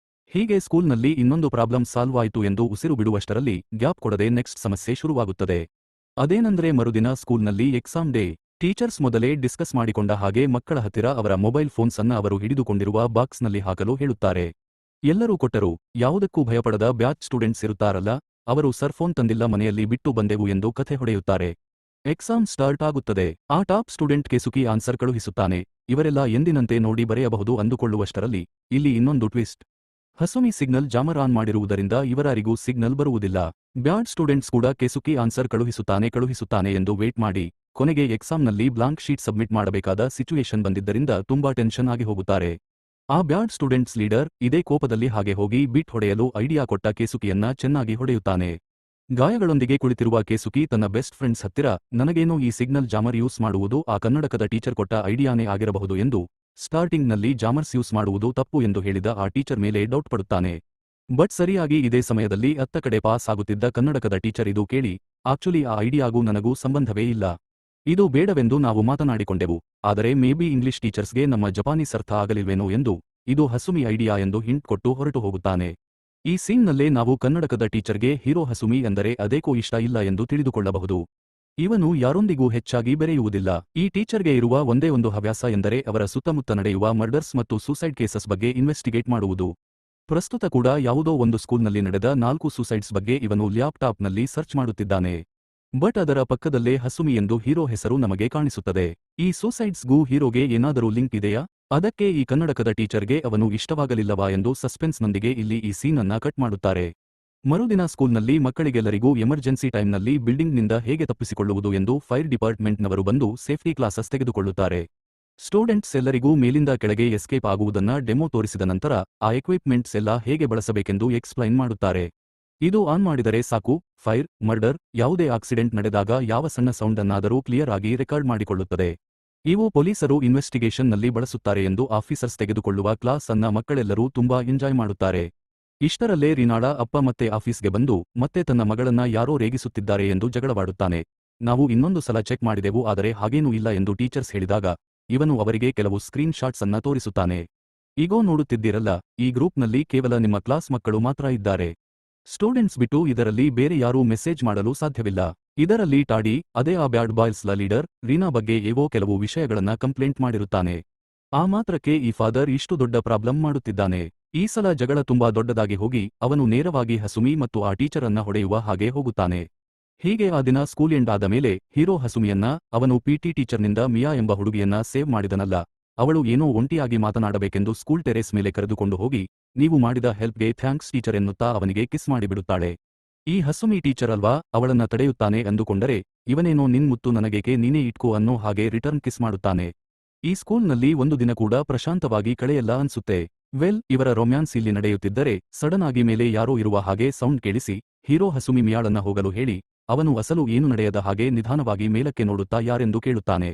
ಹೀಗೆ ಸ್ಕೂಲ್ನಲ್ಲಿ ಇನ್ನೊಂದು ಪ್ರಾಬ್ಲಮ್ ಸಾಲ್ವ್ ಆಯಿತು ಎಂದು ಉಸಿರು ಬಿಡುವಷ್ಟರಲ್ಲಿ ಗ್ಯಾಪ್ ಕೊಡದೆ ನೆಕ್ಸ್ಟ್ ಸಮಸ್ಯೆ ಶುರುವಾಗುತ್ತದೆ. ಅದೇನಂದ್ರೆ ಮರುದಿನ ಸ್ಕೂಲ್ನಲ್ಲಿ ಎಕ್ಸಾಮ್ ಡೇ. ಟೀಚರ್ಸ್ ಮೊದಲೇ ಡಿಸ್ಕಸ್ ಮಾಡಿಕೊಂಡ ಹಾಗೆ ಮಕ್ಕಳ ಹತ್ತಿರ ಅವರ ಮೊಬೈಲ್ ಫೋನ್ಸ್ ಅನ್ನ ಅವರು ಹಿಡಿದುಕೊಂಡಿರುವ ಬಾಕ್ಸ್ನಲ್ಲಿ ಹಾಕಲು ಹೇಳುತ್ತಾರೆ. ಎಲ್ಲರೂ ಕೊಟ್ಟರು. ಯಾವುದಕ್ಕೂ ಭಯಪಡದ ಬ್ಯಾಚ್ ಸ್ಟೂಡೆಂಟ್ಸ್ ಇರುತ್ತಾರಲ್ಲ, ಅವರು ಸರ್ ಫೋನ್ ತಂದಿಲ್ಲ ಮನೆಯಲ್ಲಿ ಬಿಟ್ಟು ಬಂದೆವು ಎಂದು ಕಥೆ ಹೊಡೆಯುತ್ತಾರೆ. ಎಕ್ಸಾಮ್ ಸ್ಟಾರ್ಟ್ ಆಗುತ್ತದೆ. ಆ ಟಾಪ್ ಸ್ಟೂಡೆಂಟ್ ಕೇಸುಕಿ ಆನ್ಸರ್ ಕಳುಹಿಸುತ್ತಾನೆ. ಇವರೆಲ್ಲ ಎಂದಿನಂತೆ ನೋಡಿ ಬರೆಯಬಹುದು ಅಂದುಕೊಳ್ಳುವಷ್ಟರಲ್ಲಿ ಇಲ್ಲಿ ಇನ್ನೊಂದು ಟ್ವಿಸ್ಟ್. ಹಸುಮಿ ಸಿಗ್ನಲ್ ಜಾಮರ್ ಆನ್ ಮಾಡಿರುವುದರಿಂದ ಇವರಾರಿಗೂ ಸಿಗ್ನಲ್ ಬರುವುದಿಲ್ಲ. ಬ್ಯಾಡ್ ಸ್ಟೂಡೆಂಟ್ಸ್ ಕೂಡ ಕೇಸುಕಿ ಆನ್ಸರ್ ಕಳುಹಿಸುತ್ತಾನೆ ಎಂದು ವೇಟ್ ಮಾಡಿ ಕೊನೆಗೆ ಎಕ್ಸಾಮ್ನಲ್ಲಿ ಬ್ಲಾಂಕ್ ಶೀಟ್ ಸಬ್ಮಿಟ್ ಮಾಡಬೇಕಾದ ಸಿಚುಯೇಷನ್ ಬಂದಿದ್ದರಿಂದ ತುಂಬಾ ಟೆನ್ಷನ್ ಆಗಿ ಹೋಗುತ್ತಾರೆ. ಆ ಬ್ಯಾಡ್ ಸ್ಟೂಡೆಂಟ್ಸ್ ಲೀಡರ್ ಇದೇ ಕೋಪದಲ್ಲಿ ಹಾಗೆ ಹೋಗಿ ಬಿಟ್ ಹೊಡೆಯಲು ಐಡಿಯಾ ಕೊಟ್ಟ ಕೇಸುಕಿಯನ್ನ ಚೆನ್ನಾಗಿ ಹೊಡೆಯುತ್ತಾನೆ. ಗಾಯಗಳೊಂದಿಗೆ ಕುಳಿತಿರುವ ಕೇಸುಕಿ ತನ್ನ ಬೆಸ್ಟ್ ಫ್ರೆಂಡ್ಸ್ ಹತ್ತಿರ, ನನಗೇನೋ ಈ ಸಿಗ್ನಲ್ ಜಾಮರ್ ಯೂಸ್ ಮಾಡುವುದು ಆ ಕನ್ನಡಕದ ಟೀಚರ್ ಕೊಟ್ಟ ಐಡಿಯಾನೇ ಆಗಿರಬಹುದು ಎಂದು, ಸ್ಟಾರ್ಟಿಂಗ್ನಲ್ಲಿ ಜಾಮರ್ಸ್ ಯೂಸ್ ಮಾಡುವುದು ತಪ್ಪು ಎಂದು ಹೇಳಿದ ಆ ಟೀಚರ್ ಮೇಲೆ ಡೌಟ್ ಪಡುತ್ತಾನೆ. ಬಟ್ ಸರಿಯಾಗಿ ಇದೇ ಸಮಯದಲ್ಲಿ ಅತ್ತ ಕಡೆ ಪಾಸ್ ಆಗುತ್ತಿದ್ದ ಕನ್ನಡಕದ ಟೀಚರ್ ಇದು ಕೇಳಿ, ಆಕ್ಚುಲಿ ಆ ಐಡಿಯಾಗೂ ನನಗೂ ಸಂಬಂಧವೇ ಇಲ್ಲ, ಇದು ಬೇಡವೆಂದು ನಾವು ಮಾತನಾಡಿಕೊಂಡೆವು, ಆದರೆ ಮೇ ಬಿ ಇಂಗ್ಲಿಷ್ ಟೀಚರ್ಸ್ಗೆ ನಮ್ಮ ಜಪಾನೀಸ್ ಅರ್ಥ ಆಗಲಿಲ್ವೇನೋ ಎಂದು, ಇದು ಹಸುಮಿ ಐಡಿಯಾ ಎಂದು ಹಿಂಟ್ ಕೊಟ್ಟು ಹೊರಟು ಹೋಗುತ್ತಾನೆ. ಈ ಸೀನ್ನಲ್ಲೇ ನಾವು ಕನ್ನಡಕದ ಟೀಚರ್ಗೆ ಹೀರೋ ಹಸುಮಿ ಎಂದರೆ ಅದೇಕೋ ಇಷ್ಟ ಇಲ್ಲ ಎಂದು ತಿಳಿದುಕೊಳ್ಳಬಹುದು. ಇವನು ಯಾರೊಂದಿಗೂ ಹೆಚ್ಚಾಗಿ ಬೆರೆಯುವುದಿಲ್ಲ. ಈ ಟೀಚರ್ಗೆ ಇರುವ ಒಂದೇ ಒಂದು ಹವ್ಯಾಸ ಎಂದರೆ ಅವರ ಸುತ್ತಮುತ್ತ ನಡೆಯುವ ಮರ್ಡರ್ಸ್ ಮತ್ತು ಸೂಸೈಡ್ ಕೇಸಸ್ ಬಗ್ಗೆ ಇನ್ವೆಸ್ಟಿಗೇಟ್ ಮಾಡುವುದು. ಪ್ರಸ್ತುತ ಕೂಡ ಯಾವುದೋ ಒಂದು ಸ್ಕೂಲ್ನಲ್ಲಿ ನಡೆದ 4 ಸೂಸೈಡ್ಸ್ ಬಗ್ಗೆ ಇವನು ಲ್ಯಾಪ್ಟಾಪ್ನಲ್ಲಿ ಸರ್ಚ್ ಮಾಡುತ್ತಿದ್ದಾನೆ. ಬಟ್ ಅದರ ಪಕ್ಕದಲ್ಲೇ ಹಸುಮಿ ಎಂದು ಹೀರೋ ಹೆಸರು ನಮಗೆ ಕಾಣಿಸುತ್ತದೆ. ಈ ಸೂಸೈಡ್ಸ್ಗೂ ಹೀರೋಗೆ ಏನಾದರೂ ಲಿಂಕ್ ಇದೆಯಾ? ಅದಕ್ಕೆ ಈ ಕನ್ನಡಕದ ಟೀಚರ್ಗೆ ಅವನು ಇಷ್ಟವಾಗಲಿಲ್ಲವಾ ಎಂದು ಸಸ್ಪೆನ್ಸ್ನೊಂದಿಗೆ ಇಲ್ಲಿ ಈ ಸೀನ್ ಅನ್ನ ಕಟ್ ಮಾಡುತ್ತಾರೆ. ಮರುದಿನ ಸ್ಕೂಲ್ನಲ್ಲಿ ಮಕ್ಕಳಿಗೆಲ್ಲರಿಗೂ ಎಮರ್ಜೆನ್ಸಿ ಟೈಮ್ನಲ್ಲಿ ಬಿಲ್ಡಿಂಗ್ನಿಂದ ಹೇಗೆ ತಪ್ಪಿಸಿಕೊಳ್ಳುವುದು ಎಂದು ಫೈರ್ ಡಿಪಾರ್ಟ್ಮೆಂಟ್ನವರು ಬಂದು ಸೇಫ್ಟಿ ಕ್ಲಾಸಸ್ ತೆಗೆದುಕೊಳ್ಳುತ್ತಾರೆ. ಸ್ಟೂಡೆಂಟ್ಸ್ ಎಲ್ಲರಿಗೂ ಮೇಲಿಂದ ಕೆಳಗೆ ಎಸ್ಕೇಪ್ ಆಗುವುದನ್ನ ಡೆಮೋ ತೋರಿಸಿದ ನಂತರ ಆ ಎಕ್ವಿಪ್ಮೆಂಟ್ಸ್ ಎಲ್ಲ ಹೇಗೆ ಬಳಸಬೇಕೆಂದು ಎಕ್ಸ್ಪ್ಲೈನ್ ಮಾಡುತ್ತಾರೆ. ಇದು ಆನ್ ಮಾಡಿದರೆ ಸಾಕು, ಫೈರ್, ಮರ್ಡರ್, ಯಾವುದೇ ಆಕ್ಸಿಡೆಂಟ್ ನಡೆದಾಗ ಯಾವ ಸಣ್ಣ ಸೌಂಡ್ ಅನ್ನಾದರೂ ಕ್ಲಿಯರ್ ಆಗಿ ರೆಕಾರ್ಡ್ ಮಾಡಿಕೊಳ್ಳುತ್ತದೆ. ಇವು ಪೊಲೀಸರು ಇನ್ವೆಸ್ಟಿಗೇಷನ್ನಲ್ಲಿ ಬಳಸುತ್ತಾರೆ ಎಂದು ಆಫೀಸರ್ಸ್ ತೆಗೆದುಕೊಳ್ಳುವ ಕ್ಲಾಸ್ ಅನ್ನ ಮಕ್ಕಳೆಲ್ಲರೂ ತುಂಬಾ ಎಂಜಾಯ್ ಮಾಡುತ್ತಾರೆ. ಇಷ್ಟರಲ್ಲೇ ರೀನಾಳ ಅಪ್ಪ ಮತ್ತೆ ಆಫೀಸ್ಗೆ ಬಂದು ಮತ್ತೆ ತನ್ನ ಮಗಳನ್ನ ಯಾರೋ ರೇಗಿಸುತ್ತಿದ್ದಾರೆ ಎಂದು ಜಗಳವಾಡುತ್ತಾನೆ. ನಾವು ಇನ್ನೊಂದು ಸಲ ಚೆಕ್ ಮಾಡಿದೆವು ಆದರೆ ಹಾಗೇನೂ ಇಲ್ಲ ಎಂದು ಟೀಚರ್ಸ್ ಹೇಳಿದಾಗ ಇವನು ಅವರಿಗೆ ಕೆಲವು ಸ್ಕ್ರೀನ್ ಶಾಟ್ಸ್ ಅನ್ನ ತೋರಿಸುತ್ತಾನೆ. ಈಗೋ ನೋಡುತ್ತಿದ್ದೀರಲ್ಲ, ಈ ಗ್ರೂಪ್ನಲ್ಲಿ ಕೇವಲ ನಿಮ್ಮ ಕ್ಲಾಸ್ ಮಕ್ಕಳು ಮಾತ್ರ ಇದ್ದಾರೆ. ಸ್ಟೂಡೆಂಟ್ಸ್ ಬಿಟ್ಟು ಇದರಲ್ಲಿ ಬೇರೆ ಯಾರೂ ಮೆಸೇಜ್ ಮಾಡಲು ಸಾಧ್ಯವಿಲ್ಲ. ಇದರಲ್ಲಿ ಟಾಡಿ, ಅದೇ ಆ ಬ್ಯಾಡ್ ಬಾಯ್ಸ್ಲ ಲೀಡರ್, ರೀನಾ ಬಗ್ಗೆ ಏವೋ ಕೆಲವು ವಿಷಯಗಳನ್ನ ಕಂಪ್ಲೇಂಟ್ ಮಾಡಿರುತ್ತಾನೆ. ಆ ಮಾತ್ರಕ್ಕೆ ಈ ಫಾದರ್ ಇಷ್ಟು ದೊಡ್ಡ ಪ್ರಾಬ್ಲಮ್ ಮಾಡುತ್ತಿದ್ದಾನೆ. ಈ ಸಲ ಜಗಳ ತುಂಬಾ ದೊಡ್ಡದಾಗಿ ಹೋಗಿ ಅವನು ನೇರವಾಗಿ ಹಸುಮಿ ಮತ್ತು ಆ ಟೀಚರ್ ಅನ್ನ ಹೊಡೆಯುವ ಹಾಗೆ ಹೋಗುತ್ತಾನೆ. ಹೀಗೆ ಆ ದಿನ ಸ್ಕೂಲ್ ಎಂಡ್ ಆದ ಮೇಲೆ ಹೀರೋ ಹಸುಮಿಯನ್ನ, ಅವನು ಪಿಟಿ ಟೀಚರ್ನಿಂದ ಮಿಯಾ ಎಂಬ ಹುಡುಗಿಯನ್ನ ಸೇವ್ ಮಾಡಿದನಲ್ಲ, ಅವಳು ಏನೋ ಒಂಟಿಯಾಗಿ ಮಾತನಾಡಬೇಕೆಂದು ಸ್ಕೂಲ್ ಟೆರೇಸ್ ಮೇಲೆ ಕರೆದುಕೊಂಡು ಹೋಗಿ, ನೀವು ಮಾಡಿದ ಹೆಲ್ಪ್ಗೆ ಥ್ಯಾಂಕ್ಸ್ ಟೀಚರ್ ಎನ್ನುತ್ತಾ ಅವನಿಗೆ ಕಿಸ್ ಮಾಡಿಬಿಡುತ್ತಾಳೆ. ಈ ಹಸುಮಿ ಟೀಚರ್ ಅಲ್ವಾ ಅವಳನ್ನ ತಡೆಯುತ್ತಾನೆ ಅಂದುಕೊಂಡರೆ ಇವನೇನೋ ನಿನ್ ಮುತ್ತು ನನಗೇಕೆ ನೀನೇ ಇಟ್ಕೋ ಅನ್ನೋ ಹಾಗೆ ರಿಟರ್ನ್ ಕಿಸ್ ಮಾಡುತ್ತಾನೆ. ಈ ಸ್ಕೂಲ್ನಲ್ಲಿ ಒಂದು ದಿನ ಕೂಡ ಪ್ರಶಾಂತವಾಗಿ ಕಳೆಯಲ್ಲ ಅನ್ಸುತ್ತೆ. ವೆಲ್, ಇವರ ರೊಮ್ಯಾನ್ಸ್ ಇಲ್ಲಿ ನಡೆಯುತ್ತಿದ್ದರೆ ಸಡನ್ ಆಗಿ ಮೇಲೆ ಯಾರೋ ಇರುವ ಹಾಗೆ ಸೌಂಡ್ ಕೇಳಿಸಿ ಹೀರೋ ಹಸುಮಿ ಮಿಯಾಳನ್ನ ಹೋಗಲು ಹೇಳಿ ಅವನು ಅಸಲು ಏನು ನಡೆಯದ ಹಾಗೆ ನಿಧಾನವಾಗಿ ಮೇಲಕ್ಕೆ ನೋಡುತ್ತಾ ಯಾರೆಂದು ಕೇಳುತ್ತಾನೆ.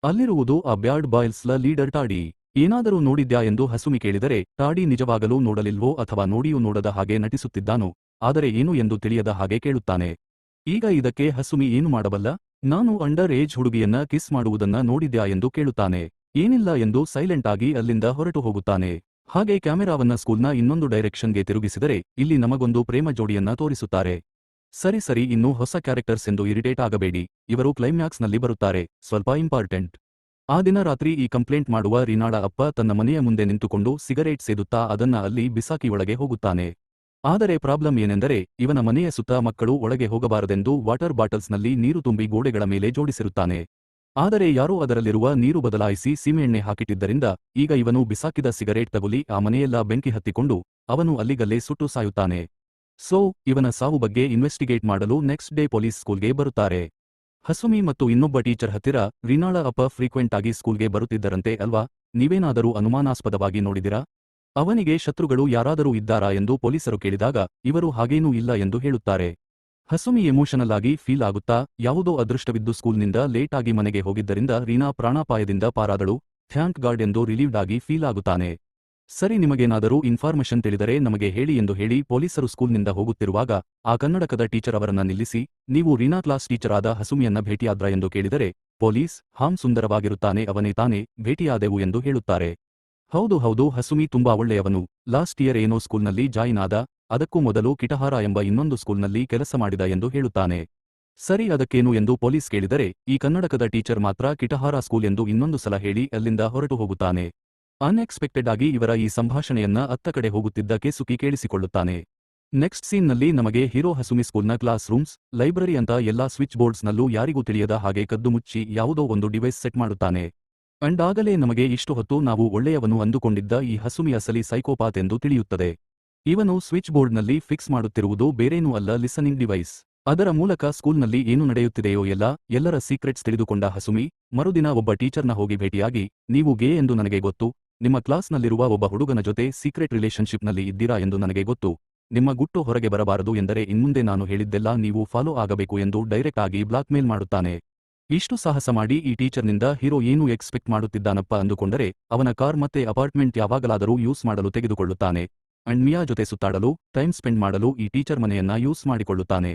ಅಲ್ಲಿರುವುದು ಆ ಬ್ಯಾಡ್ ಬಾಯ್ಸ್ಲ ಲೀಡರ್ ಟಾಡಿ. ಏನಾದರೂ ನೋಡಿದ್ಯಾ ಎಂದು ಹಸುಮಿ ಕೇಳಿದರೆ ಟಾಡಿ ನಿಜವಾಗಲೂ ನೋಡಲಿಲ್ವೋ ಅಥವಾ ನೋಡಿಯೂ ನೋಡದ ಹಾಗೆ ನಟಿಸುತ್ತಿದ್ದಾನೋ, ಆದರೆ ಏನು ಎಂದು ತಿಳಿಯದ ಹಾಗೆ ಕೇಳುತ್ತಾನೆ. ಈಗ ಇದಕ್ಕೆ ಹಸುಮಿ ಏನು ಮಾಡಬಲ್ಲ? ನಾನು ಅಂಡರ್ ಏಜ್ ಹುಡುಗಿಯನ್ನ ಕಿಸ್ ಮಾಡುವುದನ್ನ ನೋಡಿದ್ಯಾ ಎಂದು ಕೇಳುತ್ತಾನೆ. ಏನಿಲ್ಲ ಎಂದು ಸೈಲೆಂಟ್ ಆಗಿ ಅಲ್ಲಿಂದ ಹೊರಟು ಹೋಗುತ್ತಾನೆ. ಹಾಗೆ ಕ್ಯಾಮೆರಾವನ್ನ ಸ್ಕೂಲ್ನ ಇನ್ನೊಂದು ಡೈರೆಕ್ಷನ್ಗೆ ತಿರುಗಿಸಿದರೆ ಇಲ್ಲಿ ನಮಗೊಂದು ಪ್ರೇಮ ಜೋಡಿಯನ್ನ ತೋರಿಸುತ್ತಾರೆ. ಸರಿ ಇನ್ನೂ ಹೊಸ ಕ್ಯಾರೆಕ್ಟರ್ಸ್ ಎಂದು ಇರಿಟೇಟ್ ಆಗಬೇಡಿ, ಇವರು ಕ್ಲೈಮ್ಯಾಕ್ಸ್ನಲ್ಲಿ ಬರುತ್ತಾರೆ, ಸ್ವಲ್ಪ ಇಂಪಾರ್ಟೆಂಟ್. ಆ ದಿನ ರಾತ್ರಿ ಈ ಕಂಪ್ಲೇಂಟ್ ಮಾಡುವ ರೀನಾಳ ಅಪ್ಪ ತನ್ನ ಮನೆಯ ಮುಂದೆ ನಿಂತುಕೊಂಡು ಸಿಗರೇಟ್ ಸೇದುತ್ತಾ ಅದನ್ನ ಅಲ್ಲಿ ಬಿಸಾಕಿ ಒಳಗೆ ಹೋಗುತ್ತಾನೆ. ಆದರೆ ಪ್ರಾಬ್ಲಮ್ ಏನೆಂದರೆ ಇವನ ಮನೆಯ ಸುತ್ತ ಮಕ್ಕಳು ಒಳಗೆ ಹೋಗಬಾರದೆಂದು ವಾಟರ್ ಬಾಟಲ್ಸ್ನಲ್ಲಿ ನೀರು ತುಂಬಿ ಗೋಡೆಗಳ ಮೇಲೆ ಜೋಡಿಸಿರುತ್ತಾನೆ. ಆದರೆ ಯಾರೋ ಅದರಲ್ಲಿರುವ ನೀರು ಬದಲಾಯಿಸಿ ಸೀಮೆಎಣ್ಣೆ ಹಾಕಿಟ್ಟಿದ್ದರಿಂದ ಈಗ ಇವನು ಬಿಸಾಕಿದ ಸಿಗರೇಟ್ ತಗುಲಿ ಆ ಮನೆಯೆಲ್ಲ ಬೆಂಕಿ ಹತ್ತಿಕೊಂಡು ಅವನು ಅಲ್ಲಿಗಲ್ಲೇ ಸುಟ್ಟು ಸಾಯುತ್ತಾನೆ. ಸೊ ಇವನ ಸಾವು ಬಗ್ಗೆ ಇನ್ವೆಸ್ಟಿಗೇಟ್ ಮಾಡಲು ನೆಕ್ಸ್ಟ್ ಡೇ ಪೊಲೀಸ್ ಸ್ಕೂಲ್ಗೆ ಬರುತ್ತಾರೆ. ಹಸುಮಿ ಮತ್ತು ಇನ್ನೊಬ್ಬ ಟೀಚರ್ ಹತ್ತಿರ ರೀನಾಳ ಅಪ್ಪ ಫ್ರೀಕ್ವೆಂಟ್ ಆಗಿ ಸ್ಕೂಲ್ಗೆ ಬರುತ್ತಿದ್ದರಂತೆ ಅಲ್ವಾ, ನೀವೇನಾದರೂ ಅನುಮಾನಾಸ್ಪದವಾಗಿ ನೋಡಿದಿರಾ? ಅವನಿಗೆ ಶತ್ರುಗಳು ಯಾರಾದರೂ ಇದ್ದಾರಾ ಎಂದು ಪೊಲೀಸರು ಕೇಳಿದಾಗ ಇವರು ಹಾಗೇನೂ ಇಲ್ಲ ಎಂದು ಹೇಳುತ್ತಾರೆ. ಹಸುಮಿ ಎಮೋಷನಲ್ ಆಗಿ ಫೀಲ್ ಆಗುತ್ತಾ ಯಾವುದೋ ಅದೃಷ್ಟವಿದ್ದು ಸ್ಕೂಲ್ನಿಂದ ಲೇಟ್ ಆಗಿ ಮನೆಗೆ ಹೋಗಿದ್ದರಿಂದ ರೀನಾ ಪ್ರಾಣಾಪಾಯದಿಂದ ಪಾರಾದಳು, ಥ್ಯಾಂಕ್ ಗಾಡ್ ಎಂದು ರಿಲೀವ್ಡ್ ಆಗಿ ಫೀಲ್ ಆಗುತ್ತಾನೆ. ಸರಿ, ನಿಮಗೇನಾದರೂ ಇನ್ಫಾರ್ಮೇಷನ್ ತಿಳಿದರೆ ನಮಗೆ ಹೇಳಿ ಎಂದು ಹೇಳಿ ಪೊಲೀಸರು ಸ್ಕೂಲ್ನಿಂದ ಹೋಗುತ್ತಿರುವಾಗ ಆ ಕನ್ನಡಕದ ಟೀಚರ್ ಅವರನ್ನ ನಿಲ್ಲಿಸಿ, ನೀವು ರೀನಾ ಕ್ಲಾಸ್ ಟೀಚರ್ ಆದ ಹಸುಮಿಯನ್ನ ಭೇಟಿಯಾದ್ರಾ ಎಂದು ಕೇಳಿದರೆ ಪೊಲೀಸ್, ಹಾಂ ಸುಂದರವಾಗಿರುತ್ತಾನೆ ಅವನೇ ತಾನೇ, ಭೇಟಿಯಾದೆವು ಎಂದು ಹೇಳುತ್ತಾರೆ. ಹೌದು ಹಸುಮಿ ತುಂಬಾ ಒಳ್ಳೆಯವನು, ಲಾಸ್ಟ್ ಇಯರ್ ಏನೋ ಸ್ಕೂಲ್ನಲ್ಲಿ ಜಾಯಿನ್ ಆದ, ಅದಕ್ಕೂ ಮೊದಲು ಕಿಟಹಾರ ಎಂಬ ಇನ್ನೊಂದು ಸ್ಕೂಲ್ನಲ್ಲಿ ಕೆಲಸ ಮಾಡಿದ ಎಂದು ಹೇಳುತ್ತಾನೆ. ಸರಿ, ಅದಕ್ಕೇನು ಎಂದು ಪೊಲೀಸ್ ಕೇಳಿದರೆ ಈ ಕನ್ನಡಕದ ಟೀಚರ್ ಮಾತ್ರ ಕಿಟಹಾರ ಸ್ಕೂಲ್ ಎಂದು ಇನ್ನೊಂದು ಸಲ ಹೇಳಿ ಅಲ್ಲಿಂದ ಹೊರಟು ಹೋಗುತ್ತಾನೆ. ಅನ್ಎಕ್ಸ್ಪೆಕ್ಟೆಡ್ ಆಗಿ ಇವರ ಈ ಸಂಭಾಷಣೆಯನ್ನ ಅತ್ತ ಕಡೆ ಹೋಗುತ್ತಿದ್ದ ಕೇಸುಕಿ ಕೇಳಿಸಿಕೊಳ್ಳುತ್ತಾನೆ. ನೆಕ್ಸ್ಟ್ ಸೀನ್ನಲ್ಲಿ ನಮಗೆ ಹೀರೋ ಹಸುಮಿ ಸ್ಕೂಲ್ನ ಕ್ಲಾಸ್ ರೂಮ್ಸ್, ಲೈಬ್ರರಿ ಅಂತ ಎಲ್ಲಾ ಸ್ವಿಚ್ ಬೋರ್ಡ್ಸ್ನಲ್ಲೂ ಯಾರಿಗೂ ತಿಳಿಯದ ಹಾಗೆ ಕದ್ದು ಮುಚ್ಚಿ ಯಾವುದೋ ಒಂದು ಡಿವೈಸ್ ಸೆಟ್ ಮಾಡುತ್ತಾನೆ. ಅಂಡ್ ಆಗಲೇ ನಮಗೆ ಇಷ್ಟು ಹೊತ್ತು ನಾವು ಒಳ್ಳೆಯವನು ಅಂದುಕೊಂಡಿದ್ದ ಈ ಹಸುಮಿ ಅಸಲಿ ಸೈಕೋಪಾತ್ ಎಂದು ತಿಳಿಯುತ್ತದೆ. ಇವನು ಸ್ವಿಚ್ ಬೋರ್ಡ್ನಲ್ಲಿ ಫಿಕ್ಸ್ ಮಾಡುತ್ತಿರುವುದು ಬೇರೇನೂ ಅಲ್ಲ, ಲಿಸನಿಂಗ್ ಡಿವೈಸ್. ಅದರ ಮೂಲಕ ಸ್ಕೂಲ್ನಲ್ಲಿ ಏನು ನಡೆಯುತ್ತಿದೆಯೋ ಎಲ್ಲರ ಸೀಕ್ರೆಟ್ಸ್ ತಿಳಿದುಕೊಂಡ ಹಸುಮಿ ಮರುದಿನ ಒಬ್ಬ ಟೀಚರ್ನ ಹೋಗಿ ಭೇಟಿಯಾಗಿ, ನೀವು ಗೇ ಎಂದು ನನಗೆ ಗೊತ್ತು, ನಿಮ್ಮ ಕ್ಲಾಸ್ನಲ್ಲಿರುವ ಒಬ್ಬ ಹುಡುಗನ ಜೊತೆ ಸೀಕ್ರೆಟ್ ರಿಲೇಶನ್ಶಿಪ್ನಲ್ಲಿ ಇದ್ದೀರಾ ಎಂದು ನನಗೆ ಗೊತ್ತು, ನಿಮ್ಮ ಗುಟ್ಟು ಹೊರಗೆ ಬರಬಾರದು ಎಂದರೆ ಇನ್ಮುಂದೆ ನಾನು ಹೇಳಿದ್ದೆಲ್ಲ ನೀವು ಫಾಲೋ ಆಗಬೇಕು ಎಂದು ಡೈರೆಕ್ಟ್ ಆಗಿ ಬ್ಲಾಕ್ಮೇಲ್ ಮಾಡುತ್ತಾನೆ. ಇಷ್ಟು ಸಾಹಸ ಮಾಡಿ ಈ ಟೀಚರ್ನಿಂದ ಹೀರೋ ಏನು ಎಕ್ಸ್ಪೆಕ್ಟ್ ಮಾಡುತ್ತಿದ್ದಾನಪ್ಪ ಅಂದುಕೊಂಡರೆ ಅವನ ಕಾರ್ ಮತ್ತೆ ಅಪಾರ್ಟ್ಮೆಂಟ್ ಯಾವಾಗಲಾದರೂ ಯೂಸ್ ಮಾಡಲು ತೆಗೆದುಕೊಳ್ಳುತ್ತಾನೆ. ಅಂಡ್ ಮಿಯಾ ಜೊತೆ ಸುತ್ತಾಡಲು, ಟೈಮ್ ಸ್ಪೆಂಡ್ ಮಾಡಲು ಈ ಟೀಚರ್ ಮನೆಯನ್ನ ಯೂಸ್ ಮಾಡಿಕೊಳ್ಳುತ್ತಾನೆ.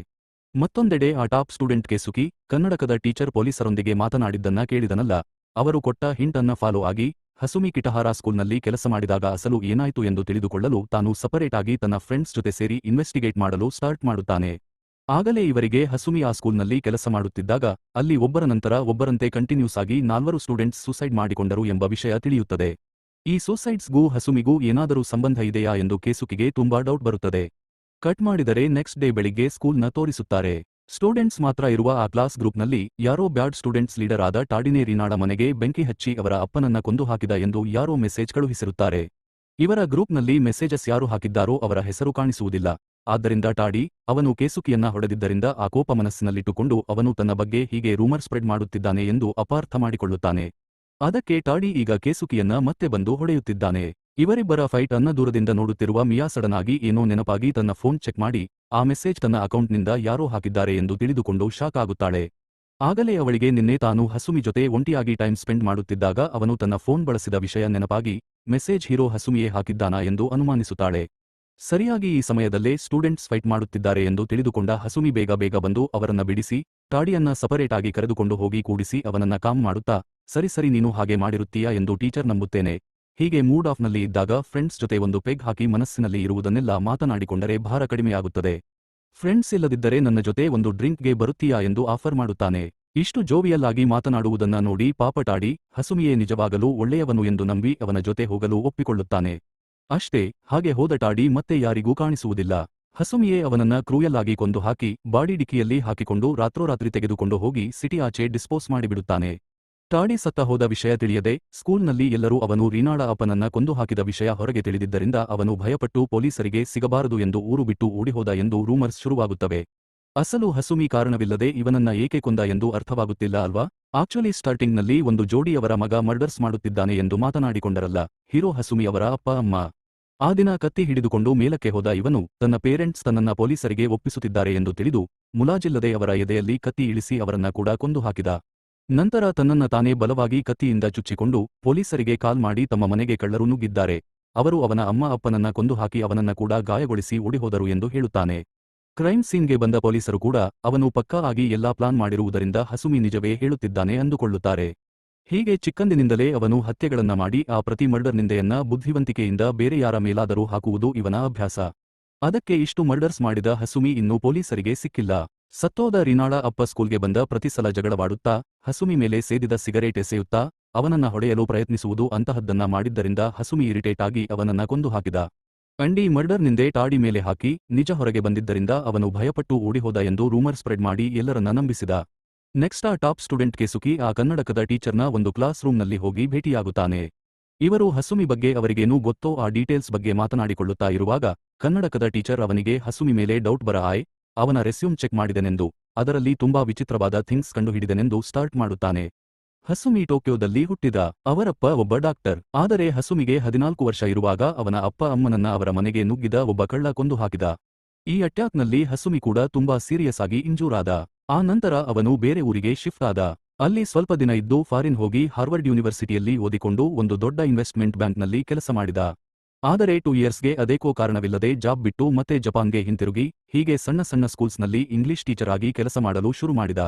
ಮತ್ತೊಂದೆಡೆ ಆ ಟಾಪ್ ಸ್ಟೂಡೆಂಟ್ ಕೇಸುಕಿ ಕನ್ನಡಕದ ಟೀಚರ್ ಪೊಲೀಸರೊಂದಿಗೆ ಮಾತನಾಡಿದ್ದನ್ನ ಕೇಳಿದನಲ್ಲ, ಅವರು ಕೊಟ್ಟ ಹಿಂಟ್ ಅನ್ನ ಫಾಲೋ ಆಗಿ ಹಸುಮಿ ಕಿಟಹಾರ ಸ್ಕೂಲ್ನಲ್ಲಿ ಕೆಲಸ ಮಾಡಿದಾಗ ಅಸಲು ಏನಾಯ್ತು ಎಂದು ತಿಳಿದುಕೊಳ್ಳಲು ತಾನು ಸಪರೇಟ್ ಆಗಿ ತನ್ನ ಫ್ರೆಂಡ್ಸ್ ಜೊತೆ ಸೇರಿ ಇನ್ವೆಸ್ಟಿಗೇಟ್ ಮಾಡಲು ಸ್ಟಾರ್ಟ್ ಮಾಡುತ್ತಾನೆ. ಆಗಲೇ ಇವರಿಗೆ ಹಸುಮಿ ಆ ಸ್ಕೂಲ್ನಲ್ಲಿ ಕೆಲಸ ಮಾಡುತ್ತಿದ್ದಾಗ ಅಲ್ಲಿ ಒಬ್ಬರ ನಂತರ ಒಬ್ಬರಂತೆ ಕಂಟಿನ್ಯೂಸ್ ಆಗಿ 4 ಸ್ಟೂಡೆಂಟ್ಸ್ ಸೂಸೈಡ್ ಮಾಡಿಕೊಂಡರು ಎಂಬ ವಿಷಯ ತಿಳಿಯುತ್ತದೆ. ಈ ಸೂಸೈಡ್ಸ್ಗೂ ಹಸುಮಿಗೂ ಏನಾದರೂ ಸಂಬಂಧ ಇದೆಯಾ ಎಂದು ಕೇಸುಕಿಗೆ ತುಂಬಾ ಡೌಟ್ ಬರುತ್ತದೆ. ಕಟ್ ಮಾಡಿದರೆ ನೆಕ್ಸ್ಟ್ ಡೇ ಬೆಳಿಗ್ಗೆ ಸ್ಕೂಲ್ನ ತೋರಿಸುತ್ತಾರೆ. ಸ್ಟೂಡೆಂಟ್ಸ್ ಮಾತ್ರ ಇರುವ ಆ ಕ್ಲಾಸ್ ಗ್ರೂಪ್ನಲ್ಲಿ ಯಾರೋ ಬ್ಯಾಡ್ ಸ್ಟೂಡೆಂಟ್ಸ್ ಲೀಡರ್ ಆದ ಟಾಡಿನೇ ರೀನಾಳ ಮನೆಗೆ ಬೆಂಕಿ ಹಚ್ಚಿ ಅವರ ಅಪ್ಪನನ್ನ ಕೊಂದು ಹಾಕಿದ ಎಂದು ಯಾರೋ ಮೆಸೇಜ್ ಕಳುಹಿಸಿರುತ್ತಾರೆ. ಇವರ ಗ್ರೂಪ್ನಲ್ಲಿ ಮೆಸೇಜಸ್ ಯಾರು ಹಾಕಿದ್ದಾರೋ ಅವರ ಹೆಸರು ಕಾಣಿಸುವುದಿಲ್ಲ. ಆದ್ದರಿಂದ ಟಾಡಿ ಅವನು ಕೇಸುಕಿಯನ್ನ ಹೊಡೆದಿದ್ದರಿಂದ ಆ ಕೋಪ ಮನಸ್ಸಿನಲ್ಲಿಟ್ಟುಕೊಂಡು ಅವನು ತನ್ನ ಬಗ್ಗೆ ಹೀಗೆ ರೂಮರ್ ಸ್ಪ್ರೆಡ್ ಮಾಡುತ್ತಿದ್ದಾನೆ ಎಂದು ಅಪಾರ್ಥ ಮಾಡಿಕೊಳ್ಳುತ್ತಾನೆ. ಅದಕ್ಕೆ ಟಾಡಿ ಈಗ ಕೇಸುಕಿಯನ್ನ ಮತ್ತೆ ಬಂದು ಹೊಡೆಯುತ್ತಿದ್ದಾನೆ. ಇವರಿಬ್ಬರ ಫೈಟ್ ಅನ್ನ ದೂರದಿಂದ ನೋಡುತ್ತಿರುವ ಮಿಯಾ ಸಡನ್ ಆಗಿ ಏನೋ ನೆನಪಾಗಿ ತನ್ನ ಫೋನ್ ಚೆಕ್ ಮಾಡಿ ಆ ಮೆಸೇಜ್ ತನ್ನ ಅಕೌಂಟ್ನಿಂದ ಯಾರೋ ಹಾಕಿದ್ದಾರೆ ಎಂದು ತಿಳಿದುಕೊಂಡು ಶಾಕ್ ಆಗುತ್ತಾಳೆ. ಆಗಲೇ ಅವಳಿಗೆ ನಿನ್ನೆ ತಾನು ಹಸುಮಿ ಜೊತೆ ಒಂಟಿಯಾಗಿ ಟೈಮ್ ಸ್ಪೆಂಡ್ ಮಾಡುತ್ತಿದ್ದಾಗ ಅವನು ತನ್ನ ಫೋನ್ ಬಳಸಿದ ವಿಷಯ ನೆನಪಾಗಿ ಮೆಸೇಜ್ ಹೀರೋ ಹಸುಮಿಯೇ ಹಾಕಿದ್ದಾನಾ ಎಂದು ಅನುಮಾನಿಸುತ್ತಾಳೆ. ಸರಿಯಾಗಿ ಈ ಸಮಯದಲ್ಲೇ ಸ್ಟೂಡೆಂಟ್ಸ್ ಫೈಟ್ ಮಾಡುತ್ತಿದ್ದಾರೆ ಎಂದು ತಿಳಿದುಕೊಂಡ ಹಸುಮಿ ಬೇಗ ಬೇಗ ಬಂದು ಅವರನ್ನ ಬಿಡಿಸಿ ಟಾಡಿಯನ್ನ ಸಪರೇಟ್ ಆಗಿ ಕರೆದುಕೊಂಡು ಹೋಗಿ ಕೂಡಿಸಿ ಅವನನ್ನ ಕಾಮ್ ಮಾಡುತ್ತಾ ಸರಿ ನೀನು ಹಾಗೆ ಮಾಡಿರುತ್ತೀಯಾ ಎಂದು ಟೀಚರ್ ನಂಬುತ್ತೇನೆ. ಹೀಗೆ ಮೂಡ್ ಆಫ್ನಲ್ಲಿ ಇದ್ದಾಗ ಫ್ರೆಂಡ್ಸ್ ಜೊತೆ ಒಂದು ಪೆಗ್ ಹಾಕಿ ಮನಸ್ಸಿನಲ್ಲಿ ಇರುವುದನ್ನೆಲ್ಲ ಮಾತನಾಡಿಕೊಂಡರೆ ಭಾರ ಕಡಿಮೆಯಾಗುತ್ತದೆ. ಫ್ರೆಂಡ್ಸ್ ಇಲ್ಲದಿದ್ದರೆ ನನ್ನ ಜೊತೆ ಒಂದು ಡ್ರಿಂಕ್ಗೆ ಬರುತ್ತೀಯಾ ಎಂದು ಆಫರ್ ಮಾಡುತ್ತಾನೆ. ಇಷ್ಟು ಜೋವಿಯಲ್ ಆಗಿ ಮಾತನಾಡುವುದನ್ನ ನೋಡಿ ಪಾಪ ಟಾಡಿ ಹಸುಮಿಯೇ ನಿಜವಾಗಲೂ ಒಳ್ಳೆಯವನು ಎಂದು ನಂಬಿ ಅವನ ಜೊತೆ ಹೋಗಲು ಒಪ್ಪಿಕೊಳ್ಳುತ್ತಾನೆ. ಅಷ್ಟೇ, ಹಾಗೆ ಹೋದ ಟಾಡಿ ಮತ್ತೆ ಯಾರಿಗೂ ಕಾಣಿಸುವುದಿಲ್ಲ. ಹಸುಮಿಯೇ ಅವನನ್ನ ಕ್ರೂಯಲ್ ಆಗಿ ಕೊಂದು ಹಾಕಿ ಬಾಡಿ ಡಿಕ್ಕಿಯಲ್ಲಿ ಹಾಕಿಕೊಂಡು ರಾತ್ರೋರಾತ್ರಿ ತೆಗೆದುಕೊಂಡು ಹೋಗಿ ಸಿಟಿ ಆಚೆ ಡಿಸ್ಪೋಸ್ ಮಾಡಿಬಿಡುತ್ತಾನೆ. ಟಾಡಿ ಸತ್ತ ಹೋದ ವಿಷಯ ತಿಳಿಯದೆ ಸ್ಕೂಲ್ನಲ್ಲಿ ಎಲ್ಲರೂ ಅವನು ರೀನಾಳ ಅಪ್ಪನನ್ನ ಕೊಂದು ಹಾಕಿದ ವಿಷಯ ಹೊರಗೆ ತಿಳಿದಿದ್ದರಿಂದ ಅವನು ಭಯಪಟ್ಟು ಪೊಲೀಸರಿಗೆ ಸಿಗಬಾರದು ಎಂದು ಊರು ಬಿಟ್ಟು ಓಡಿಹೋದ ಎಂದು ರೂಮರ್ಸ್ ಶುರುವಾಗುತ್ತವೆ. ಅಸಲು ಹಸುಮಿ ಕಾರಣವಿಲ್ಲದೆ ಇವನನ್ನ ಏಕೆ ಕೊಂದ ಎಂದು ಅರ್ಥವಾಗುತ್ತಿಲ್ಲ ಅಲ್ವಾ? ಆಕ್ಚುಲಿ ಸ್ಟಾರ್ಟಿಂಗ್ನಲ್ಲಿ ಒಂದು ಜೋಡಿ ಅವರ ಮಗ ಮರ್ಡರ್ಸ್ ಮಾಡುತ್ತಿದ್ದಾನೆ ಎಂದು ಮಾತನಾಡಿಕೊಂಡರಲ್ಲ ಹೀರೋ ಹಸುಮಿ ಅವರ ಅಪ್ಪ ಅಮ್ಮ. ಆ ದಿನ ಕತ್ತಿ ಹಿಡಿದುಕೊಂಡು ಮೇಲಕ್ಕೆ ಹೋದ ಇವನು ತನ್ನ ಪೇರೆಂಟ್ಸ್ ತನ್ನನ್ನ ಪೊಲೀಸರಿಗೆ ಒಪ್ಪಿಸುತ್ತಿದ್ದಾರೆ ಎಂದು ತಿಳಿದು ಮುಲಾಜಿಲ್ಲದೆ ಅವರ ಎದೆಯಲ್ಲಿ ಕತ್ತಿ ಇಳಿಸಿ ಅವರನ್ನ ಕೂಡ ಕೊಂದು ಹಾಕಿದ. ನಂತರ ತನ್ನನ್ನ ತಾನೇ ಬಲವಾಗಿ ಕತ್ತಿಯಿಂದ ಚುಚ್ಚಿಕೊಂಡು ಪೊಲೀಸರಿಗೆ ಕಾಲ್ ಮಾಡಿ ತಮ್ಮ ಮನೆಗೆ ಕಳ್ಳರು ನುಗ್ಗಿದ್ದಾರೆ, ಅವರು ಅವನ ಅಮ್ಮ ಅಪ್ಪನನ್ನ ಕೊಂದು ಹಾಕಿ ಅವನನ್ನ ಕೂಡ ಗಾಯಗೊಳಿಸಿ ಓಡಿಹೋದರು ಎಂದು ಹೇಳುತ್ತಾನೆ. ಕ್ರೈಮ್ ಸೀನ್ಗೆ ಬಂದ ಪೊಲೀಸರು ಕೂಡ ಅವನು ಪಕ್ಕಾ ಆಗಿ ಎಲ್ಲಾ ಪ್ಲಾನ್ ಮಾಡಿರುವುದರಿಂದ ಹಸುಮಿ ನಿಜವೇ ಹೇಳುತ್ತಿದ್ದಾನೆ ಅಂದುಕೊಳ್ಳುತ್ತಾರೆ. ಹೀಗೆ ಚಿಕ್ಕಂದಿನಿಂದಲೇ ಅವನು ಹತ್ಯೆಗಳನ್ನ ಮಾಡಿ ಆ ಪ್ರತಿ ಮರ್ಡರ್ ನಿಂದೆಯನ್ನ ಬುದ್ಧಿವಂತಿಕೆಯಿಂದ ಬೇರೆ ಯಾರ ಮೇಲಾದರೂ ಹಾಕುವುದು ಇವನ ಅಭ್ಯಾಸ. ಅದಕ್ಕೆ ಇಷ್ಟು ಮರ್ಡರ್ಸ್ ಮಾಡಿದ ಹಸುಮಿ ಇನ್ನೂ ಪೊಲೀಸರಿಗೆ ಸಿಕ್ಕಿಲ್ಲ. ಸತ್ತೋದ ರೀನಾಳ ಅಪ್ಪ ಸ್ಕೂಲ್ಗೆ ಬಂದ ಪ್ರತಿ ಸಲ ಜಗಳವಾಡುತ್ತಾ ಹಸುಮಿ ಮೇಲೆ ಸೇದಿದ ಸಿಗರೇಟ್ ಎಸೆಯುತ್ತಾ ಅವನನ್ನ ಹೊಡೆಯಲು ಪ್ರಯತ್ನಿಸುವುದು ಅಂತಹದ್ದನ್ನ ಮಾಡಿದ್ದರಿಂದ ಹಸುಮಿ ಇರಿಟೇಟ್ ಆಗಿ ಅವನನ್ನ ಕೊಂದು ಹಾಕಿದ. ಅಂಡಿ ಮರ್ಡರ್ ನಿಂದೆ ಟಾಡಿ ಮೇಲೆ ಹಾಕಿ ನಿಜ ಹೊರಗೆ ಬಂದಿದ್ದರಿಂದ ಅವನು ಭಯಪಟ್ಟು ಓಡಿಹೋದ ಎಂದು ರೂಮರ್ ಸ್ಪ್ರೆಡ್ ಮಾಡಿ ಎಲ್ಲರನ್ನ ನಂಬಿಸಿದ. ನೆಕ್ಸ್ಟ್ ಆ ಟಾಪ್ ಸ್ಟೂಡೆಂಟ್ ಕೇಸುಕಿ ಆ ಕನ್ನಡಕದ ಟೀಚರ್ನ ಒಂದು ಕ್ಲಾಸ್ ರೂಮ್ನಲ್ಲಿ ಹೋಗಿ ಭೇಟಿಯಾಗುತ್ತಾನೆ. ಇವರು ಹಸುಮಿ ಬಗ್ಗೆ ಅವರಿಗೇನು ಗೊತ್ತೋ ಆ ಡೀಟೇಲ್ಸ್ ಬಗ್ಗೆ ಮಾತನಾಡಿಕೊಳ್ಳುತ್ತಾ ಇರುವಾಗ ಕನ್ನಡಕದ ಟೀಚರ್ ಅವನಿಗೆ ಹಸುಮಿ ಮೇಲೆ ಡೌಟ್ ಅವನ ರೆಸ್ಯೂಮ್ ಚೆಕ್ ಮಾಡಿದೆನೆಂದು ಅದರಲ್ಲಿ ತುಂಬಾ ವಿಚಿತ್ರವಾದ ಥಿಂಗ್ಸ್ ಕಂಡುಹಿಡಿದೆನೆಂದು ಸ್ಟಾರ್ಟ್ ಮಾಡುತ್ತಾನೆ. ಹಸುಮಿ ಟೋಕಿಯೋದಲ್ಲಿ ಹುಟ್ಟಿದ, ಅವರಪ್ಪ ಒಬ್ಬ ಡಾಕ್ಟರ್. ಆದರೆ ಹಸುಮಿಗೆ 14 ವರ್ಷ ಇರುವಾಗ ಅವನ ಅಪ್ಪ ಅಮ್ಮನನ್ನ ಅವರ ಮನೆಗೆ ನುಗ್ಗಿದ ಒಬ್ಬ ಕಳ್ಳ ಕೊಂದು ಹಾಕಿದ. ಈ ಅಟ್ಯಾಕ್ನಲ್ಲಿ ಹಸುಮಿ ಕೂಡ ತುಂಬಾ ಸೀರಿಯಸ್ ಆಗಿ ಇಂಜೂರ್ ಆದ. ಆ ನಂತರ ಅವನು ಬೇರೆ ಊರಿಗೆ ಶಿಫ್ಟ್ ಆದ. ಅಲ್ಲಿ ಸ್ವಲ್ಪ ದಿನ ಇದ್ದು ಫಾರಿನ್ ಹೋಗಿ ಹಾರ್ವರ್ಡ್ ಯೂನಿವರ್ಸಿಟಿಯಲ್ಲಿ ಓದಿಕೊಂಡು ಒಂದು ದೊಡ್ಡ ಇನ್ವೆಸ್ಟ್ಮೆಂಟ್ ಬ್ಯಾಂಕ್ನಲ್ಲಿ ಕೆಲಸ ಮಾಡಿದ. ಆದರೆ 2 ಇಯರ್ಸ್ಗೆ ಅದೇಕೋ ಕಾರಣವಿಲ್ಲದೆ ಜಾಬ್ ಬಿಟ್ಟು ಮತ್ತೆ ಜಪಾನ್ಗೆ ಹಿಂತಿರುಗಿ ಹೀಗೆ ಸಣ್ಣ ಸಣ್ಣ ಸ್ಕೂಲ್ಸ್ನಲ್ಲಿ ಇಂಗ್ಲಿಷ್ ಟೀಚರ್ ಆಗಿ ಕೆಲಸ ಮಾಡಲು ಶುರು ಮಾಡಿದ.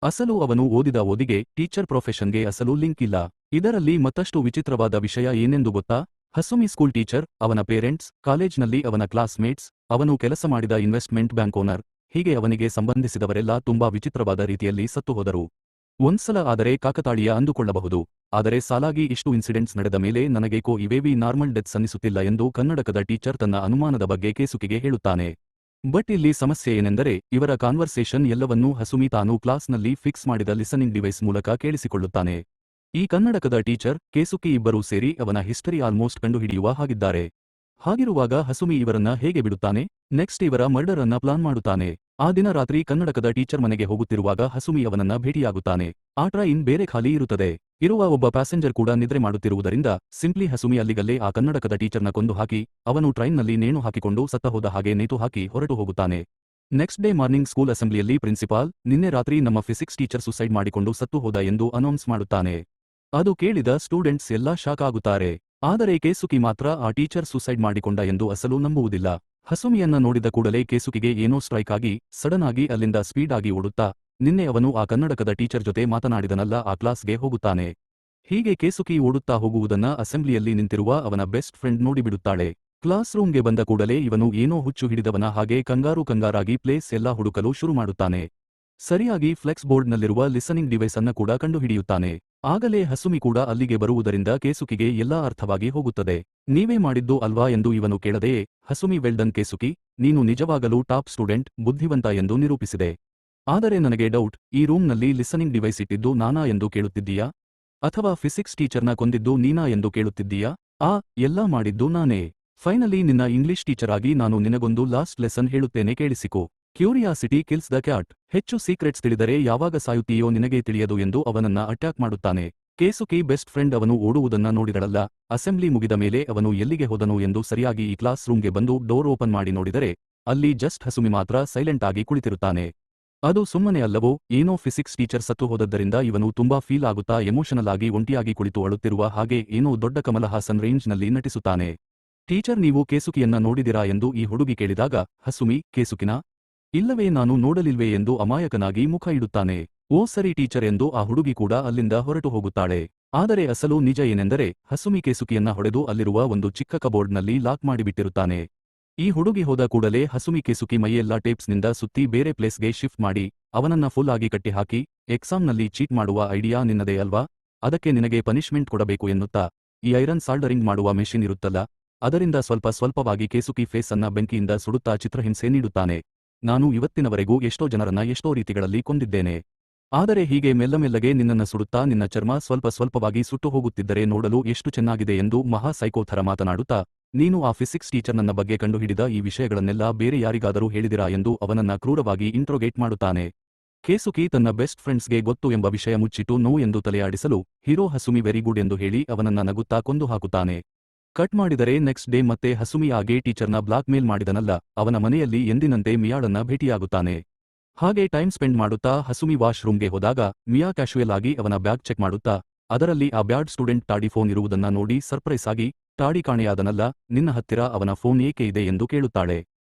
ಅಸಲು ಅವನು ಓದಿದ ಓದಿಗೆ ಟೀಚರ್ ಪ್ರೊಫೆಷನ್ಗೆ ಅಸಲು ಲಿಂಕ್ ಇಲ್ಲ. ಇದರಲ್ಲಿ ಮತ್ತಷ್ಟು ವಿಚಿತ್ರವಾದ ವಿಷಯ ಏನೆಂದು ಗೊತ್ತಾ? ಹಸುಮಿ ಸ್ಕೂಲ್ ಟೀಚರ್, ಅವನ ಪೇರೆಂಟ್ಸ್, ಕಾಲೇಜ್ನಲ್ಲಿ ಅವನ ಕ್ಲಾಸ್ಮೇಟ್ಸ್, ಅವನು ಕೆಲಸ ಮಾಡಿದ ಇನ್ವೆಸ್ಟ್ಮೆಂಟ್ ಬ್ಯಾಂಕ್ ಓನರ್, ಹೀಗೆ ಅವನಿಗೆ ಸಂಬಂಧಿಸಿದವರೆಲ್ಲ ತುಂಬಾ ವಿಚಿತ್ರವಾದ ರೀತಿಯಲ್ಲಿ ಸತ್ತು ಹೋದರು. ಒಂದ್ಸಲ ಆದರೆ ಕಾಕತಾಳೀಯ ಅಂದುಕೊಳ್ಳಬಹುದು, ಆದರೆ ಸಾಲಾಗಿ ಇಷ್ಟು ಇನ್ಸಿಡೆಂಟ್ಸ್ ನಡೆದ ಮೇಲೆ ನನಗೇಕೋ ಇವೇವಿ ನಾರ್ಮಲ್ ಡೆತ್ಸ್ ಅನ್ನಿಸುತ್ತಿಲ್ಲ ಎಂದು ಕನ್ನಡಕದ ಟೀಚರ್ ತನ್ನ ಅನುಮಾನದ ಬಗ್ಗೆ ಕೇಸುಕಿಗೆ ಹೇಳುತ್ತಾನೆ. ಬಟ್ ಇಲ್ಲಿ ಸಮಸ್ಯೆ ಏನೆಂದರೆ ಇವರ ಕಾನ್ವರ್ಸೇಷನ್ ಎಲ್ಲವನ್ನೂ ಹಸುಮಿ ತಾನು ಕ್ಲಾಸ್ನಲ್ಲಿ ಫಿಕ್ಸ್ ಮಾಡಿದ ಲಿಸನಿಂಗ್ ಡಿವೈಸ್ ಮೂಲಕ ಕೇಳಿಸಿಕೊಳ್ಳುತ್ತಾನೆ. ಈ ಕನ್ನಡಕದ ಟೀಚರ್, ಕೇಸುಕಿ ಇಬ್ಬರೂ ಸೇರಿ ಅವನ ಹಿಸ್ಟರಿ ಆಲ್ಮೋಸ್ಟ್ ಕಂಡುಹಿಡಿಯುವ ಹಾಗಿದ್ದಾರೆ. ಹಾಗಿರುವಾಗ ಹಸುಮಿ ಇವರನ್ನ ಹೇಗೆ ಬಿಡುತ್ತಾನೆ? ನೆಕ್ಸ್ಟ್ ಇವರ ಮರ್ಡರ್ ಅನ್ನ ಪ್ಲಾನ್ ಮಾಡುತ್ತಾನೆ. ಆ ದಿನ ರಾತ್ರಿ ಕನ್ನಡಕದ ಟೀಚರ್ ಮನೆಗೆ ಹೋಗುತ್ತಿರುವಾಗ ಹಸುಮಿ ಅವನನ್ನ ಭೇಟಿಯಾಗುತ್ತಾನೆ. ಆ ಟ್ರೈನ್ ಬೇರೆ ಖಾಲಿ ಇರುತ್ತದೆ. ಇರುವ ಒಬ್ಬ ಪ್ಯಾಸೆಂಜರ್ ಕೂಡ ನಿದ್ರೆ ಮಾಡುತ್ತಿರುವುದರಿಂದ ಸಿಂಪ್ಲಿ ಹಸುಮಿ ಅಲ್ಲಿಗಲ್ಲೇ ಆ ಕನ್ನಡಕದ ಟೀಚರ್ನ ಕೊಂದು ಹಾಕಿ ಅವನು ಟ್ರೈನ್ನಲ್ಲಿ ನೇಣು ಹಾಕಿಕೊಂಡು ಸತ್ತ ಹೋದ ಹಾಗೆ ನೇತು ಹಾಕಿ ಹೊರಟು ಹೋಗುತ್ತಾನೆ. ನೆಕ್ಸ್ಟ್ ಡೇ ಮಾರ್ನಿಂಗ್ ಸ್ಕೂಲ್ ಅಸೆಂಬ್ಲಿಯಲ್ಲಿ ಪ್ರಿನ್ಸಿಪಾಲ್, ನಿನ್ನೆ ರಾತ್ರಿ ನಮ್ಮ ಫಿಸಿಕ್ಸ್ ಟೀಚರ್ ಸುಸೈಡ್ ಮಾಡಿಕೊಂಡು ಸತ್ತು ಹೋದ ಎಂದು ಅನೌನ್ಸ್ ಮಾಡುತ್ತಾನೆ. ಅದು ಕೇಳಿದ ಸ್ಟೂಡೆಂಟ್ಸ್ ಎಲ್ಲಾ ಶಾಕ್ ಆಗುತ್ತಾರೆ. ಆದರೆ ಕೇಸುಕಿ ಮಾತ್ರ ಆ ಟೀಚರ್ ಸುಸೈಡ್ ಮಾಡಿಕೊಂಡ ಎಂದು ಅಸಲು ನಂಬುವುದಿಲ್ಲ. ಹಸುಮಿಯನ್ನ ನೋಡಿದ ಕೂಡಲೇ ಕೇಸುಕಿಗೆ ಏನೋ ಸ್ಟ್ರೈಕ್ ಆಗಿ ಸಡನ್ ಆಗಿ ಅಲ್ಲಿಂದ ಸ್ಪೀಡ್ ಆಗಿ ಓಡುತ್ತಾ ನಿನ್ನೆ ಅವನು ಆ ಕನ್ನಡಕದ ಟೀಚರ್ ಜೊತೆ ಮಾತನಾಡಿದನಲ್ಲ ಆ ಕ್ಲಾಸ್ಗೆ ಹೋಗುತ್ತಾನೆ. ಹೀಗೆ ಕೇಸುಕಿ ಓಡುತ್ತಾ ಹೋಗುವುದನ್ನ ಅಸೆಂಬ್ಲಿಯಲ್ಲಿ ನಿಂತಿರುವ ಅವನ ಬೆಸ್ಟ್ ಫ್ರೆಂಡ್ ನೋಡಿಬಿಡುತ್ತಾಳೆ. ಕ್ಲಾಸ್ ರೂಮ್ಗೆ ಬಂದ ಕೂಡಲೇ ಇವನು ಏನೋ ಹುಚ್ಚು ಹಿಡಿದವನ ಹಾಗೆ ಕಂಗಾರಾಗಿ ಪ್ಲೇಸ್ ಎಲ್ಲಾ ಹುಡುಕಲು ಶುರು ಮಾಡುತ್ತಾನೆ. ಸರಿಯಾಗಿ ಫ್ಲೆಕ್ಸ್ ಬೋರ್ಡ್ನಲ್ಲಿರುವ ಲಿಸನಿಂಗ್ ಡಿವೈಸ್ ಅನ್ನ ಕೂಡ ಕಂಡುಹಿಡಿಯುತ್ತಾನೆ. ಆಗಲೇ ಹಸುಮಿ ಕೂಡ ಅಲ್ಲಿಗೆ ಬರುವುದರಿಂದ ಕೇಸುಕಿಗೆ ಎಲ್ಲಾ ಅರ್ಥವಾಗಿ ಹೋಗುತ್ತದೆ. ನೀವೇ ಮಾಡಿದ್ದು ಅಲ್ವಾ ಎಂದು ಇವನು ಕೇಳದೆಯೇ ಹಸುಮಿ ವೆಲ್ಡನ್ ಕೇಸುಕಿ, ನೀನು ನಿಜವಾಗಲೂ ಟಾಪ್ ಸ್ಟೂಡೆಂಟ್, ಬುದ್ಧಿವಂತ ಎಂದು ನಿರೂಪಿಸಿದೆ. ಆದರೆ ನನಗೆ ಡೌಟ್, ಈ ರೂಮ್ನಲ್ಲಿ ಲಿಸನಿಂಗ್ ಡಿವೈಸ್ ಇಟ್ಟಿದ್ದು ನಾನಾ ಎಂದು ಕೇಳುತ್ತಿದ್ದೀಯಾ? ಅಥವಾ ಫಿಸಿಕ್ಸ್ ಟೀಚರ್ನ ಕೊಂದಿದ್ದು ನೀನಾ ಎಂದು ಕೇಳುತ್ತಿದ್ದೀಯಾ? ಎಲ್ಲಾ ಮಾಡಿದ್ದು ನಾನೇ. ಫೈನಲಿ ನಿನ್ನ ಇಂಗ್ಲಿಷ್ ಟೀಚರ್ ಆಗಿ ನಾನು ನಿನಗೊಂದು ಲಾಸ್ಟ್ ಲೆಸನ್ ಹೇಳುತ್ತೇನೆ, ಕೇಳಿಸಿಕೋ. Curiosity kills the cat. ಹೆಚ್ಚು ಸೀಕ್ರೆಟ್ಸ್ ತಿಳಿದರೆ ಯಾವಾಗ ಸಾಯುತ್ತೀಯೋ ನಿನಗೇ ತಿಳಿಯದು ಎಂದು ಅವನನ್ನ ಅಟ್ಯಾಕ್ ಮಾಡುತ್ತಾನೆ. ಕೇಸುಕಿ ಬೆಸ್ಟ್ ಫ್ರೆಂಡ್ ಅವನು ಓಡುವುದನ್ನ ನೋಡಿದಳಲ್ಲ. ಅಸೆಂಬ್ಲಿ ಮುಗಿದ ಮೇಲೆ ಅವನು ಎಲ್ಲಿಗೆ ಹೋದನು ಎಂದು ಸರಿಯಾಗಿ ಈ ಕ್ಲಾಸ್ ರೂಮ್ಗೆ ಬಂದು ಡೋರ್ ಓಪನ್ ಮಾಡಿ ನೋಡಿದರೆ ಅಲ್ಲಿ ಜಸ್ಟ್ ಹಸುಮಿ ಮಾತ್ರ ಸೈಲೆಂಟ್ ಆಗಿ ಕುಳಿತಿರುತ್ತಾನೆ. ಅದು ಸುಮ್ಮನೆ ಅಲ್ಲವೋ ಏನೋ ಫಿಸಿಕ್ಸ್ ಟೀಚರ್ ಸತ್ತು ಹೋದದ್ದರಿಂದ ಇವನು ತುಂಬಾ ಫೀಲ್ ಆಗುತ್ತಾ ಎಮೋಷನಲ್ ಆಗಿ ಒಂಟಿಯಾಗಿ ಕುಳಿತು ಅಳುತ್ತಿರುವ ಹಾಗೆ ಏನೋ ದೊಡ್ಡ ಕಮಲ ಹಾಸನ್ ರೇಂಜ್ನಲ್ಲಿ ನಟಿಸುತ್ತಾನೆ. ಟೀಚರ್, ನೀವು ಕೇಸುಕಿಯನ್ನ ನೋಡಿದಿರಾ ಎಂದು ಈ ಹುಡುಗಿ ಕೇಳಿದಾಗ ಹಸುಮಿ, ಕೇಸುಕಿನ? ಇಲ್ಲವೇ ನಾನು ನೋಡಲಿಲ್ವೇ ಎಂದು ಅಮಾಯಕನಾಗಿ ಮುಖ ಇಡುತ್ತಾನೆ. ಓ ಸರಿ ಟೀಚರ್ ಎಂದು ಆ ಹುಡುಗಿ ಕೂಡ ಅಲ್ಲಿಂದ ಹೊರಟು ಹೋಗುತ್ತಾಳೆ. ಆದರೆ ಅಸಲು ನಿಜ ಏನೆಂದರೆ ಹಸುಮಿ ಕೇಸುಕಿಯನ್ನ ಹೊಡೆದು ಅಲ್ಲಿರುವ ಒಂದು ಚಿಕ್ಕ ಕಬೋರ್ಡ್ನಲ್ಲಿ ಲಾಕ್ ಮಾಡಿಬಿಟ್ಟಿರುತ್ತಾನೆ. ಈ ಹುಡುಗಿ ಹೋದ ಕೂಡಲೇ ಹಸುಮಿ ಕೇಸುಕಿ ಮೈಯೆಲ್ಲ ಟೇಪ್ಸ್ನಿಂದ ಸುತ್ತಿ ಬೇರೆ ಪ್ಲೇಸ್ಗೆ ಶಿಫ್ಟ್ ಮಾಡಿ ಅವನನ್ನ ಫುಲ್ ಆಗಿ ಕಟ್ಟಿಹಾಕಿ, ಎಕ್ಸಾಮ್ನಲ್ಲಿ ಚೀಟ್ ಮಾಡುವ ಐಡಿಯಾ ನಿನ್ನದೇ ಅಲ್ವಾ, ಅದಕ್ಕೆ ನಿನಗೆ ಪನಿಷ್ಮೆಂಟ್ ಕೊಡಬೇಕು ಎನ್ನುತ್ತಾ ಈ ಐರನ್ ಸಾಲ್ಡರಿಂಗ್ ಮಾಡುವ ಮೆಷಿನ್ ಇರುತ್ತಲ್ಲ, ಅದರಿಂದ ಸ್ವಲ್ಪ ಸ್ವಲ್ಪವಾಗಿ ಕೇಸುಕಿ ಫೇಸ್ ಅನ್ನ ಬೆಂಕಿಯಿಂದ ಸುಡುತ್ತಾ ಚಿತ್ರಹಿಂಸೆ ನೀಡುತ್ತಾನೆ. ನಾನು ಇವತ್ತಿನವರೆಗೂ ಎಷ್ಟೋ ಜನರನ್ನ ಎಷ್ಟೋ ರೀತಿಗಳಲ್ಲಿ ಕೊಂದಿದ್ದೇನೆ. ಆದರೆ ಹೀಗೆ ಮೆಲ್ಲಮೆಲ್ಲಗೆ ನಿನ್ನನ್ನ ಸುಡುತ್ತಾ ನಿನ್ನ ಚರ್ಮ ಸ್ವಲ್ಪ ಸ್ವಲ್ಪವಾಗಿ ಸುಟ್ಟು ಹೋಗುತ್ತಿದ್ದರೆ ನೋಡಲು ಎಷ್ಟು ಚೆನ್ನಾಗಿದೆ ಎಂದು ಮಹಾ ಸೈಕೋ ಥರ ಮಾತನಾಡುತ್ತಾ, ನೀನು ಆ ಫಿಸಿಕ್ಸ್ ಟೀಚರ್ ನನ್ನ ಬಗ್ಗೆ ಕಂಡುಹಿಡಿದ ಈ ವಿಷಯಗಳನ್ನೆಲ್ಲ ಬೇರೆ ಯಾರಿಗಾದರೂ ಹೇಳಿದಿರಾ ಎಂದು ಅವನನ್ನ ಕ್ರೂರವಾಗಿ ಇಂಟ್ರೋಗೇಟ್ ಮಾಡುತ್ತಾನೆ. ಕೇಸುಕಿ ತನ್ನ ಬೆಸ್ಟ್ ಫ್ರೆಂಡ್ಸ್ಗೆ ಗೊತ್ತು ಎಂಬ ವಿಷಯ ಮುಚ್ಚಿಟ್ಟು ನೋ ಎಂದು ತಲೆಯಾಡಿಸಲು ಹೀರೋ ಹಸುಮಿ ವೆರಿ ಗುಡ್ ಎಂದು ಹೇಳಿ ಅವನನ್ನ ನಗುತ್ತಾ ಕೊಂದು ಹಾಕುತ್ತಾನೆ. ಕಟ್ ಮಾಡಿದರೆ ನೆಕ್ಸ್ಟ್ ಡೇ ಮತ್ತೆ ಹಸುಮಿ ಆಗೆ ಟೀಚರ್ನ ಬ್ಲಾಕ್ ಮೇಲ್ ಮಾಡಿದನಲ್ಲ, ಅವನ ಮನೆಯಲ್ಲಿ ಎಂದಿನಂತೆ ಮಿಯಾಳನ್ನ ಭೇಟಿಯಾಗುತ್ತಾನೆ. ಹಾಗೆ ಟೈಮ್ ಸ್ಪೆಂಡ್ ಮಾಡುತ್ತಾ ಹಸುಮಿ ವಾಶ್ ರೂಮ್ಗೆ ಹೋದಾಗ ಮಿಯಾ ಕ್ಯಾಶುಯಲ್ ಆಗಿ ಅವನ ಬ್ಯಾಗ್ ಚೆಕ್ ಮಾಡುತ್ತಾ ಅದರಲ್ಲಿ ಆ ಬ್ಯಾಡ್ ಸ್ಟೂಡೆಂಟ್ ಟಾಡಿ ಫೋನ್ ಇರುವುದನ್ನ ನೋಡಿ ಸರ್ಪ್ರೈಸ್ ಆಗಿ, ಟಾಡಿ ಕಾಣೆಯಾದನಲ್ಲ, ನಿನ್ನ ಹತ್ತಿರ ಅವನ ಫೋನ್ ಏಕೆ ಇದೆ ಎಂದು ಕೇಳುತ್ತಾಳೆ.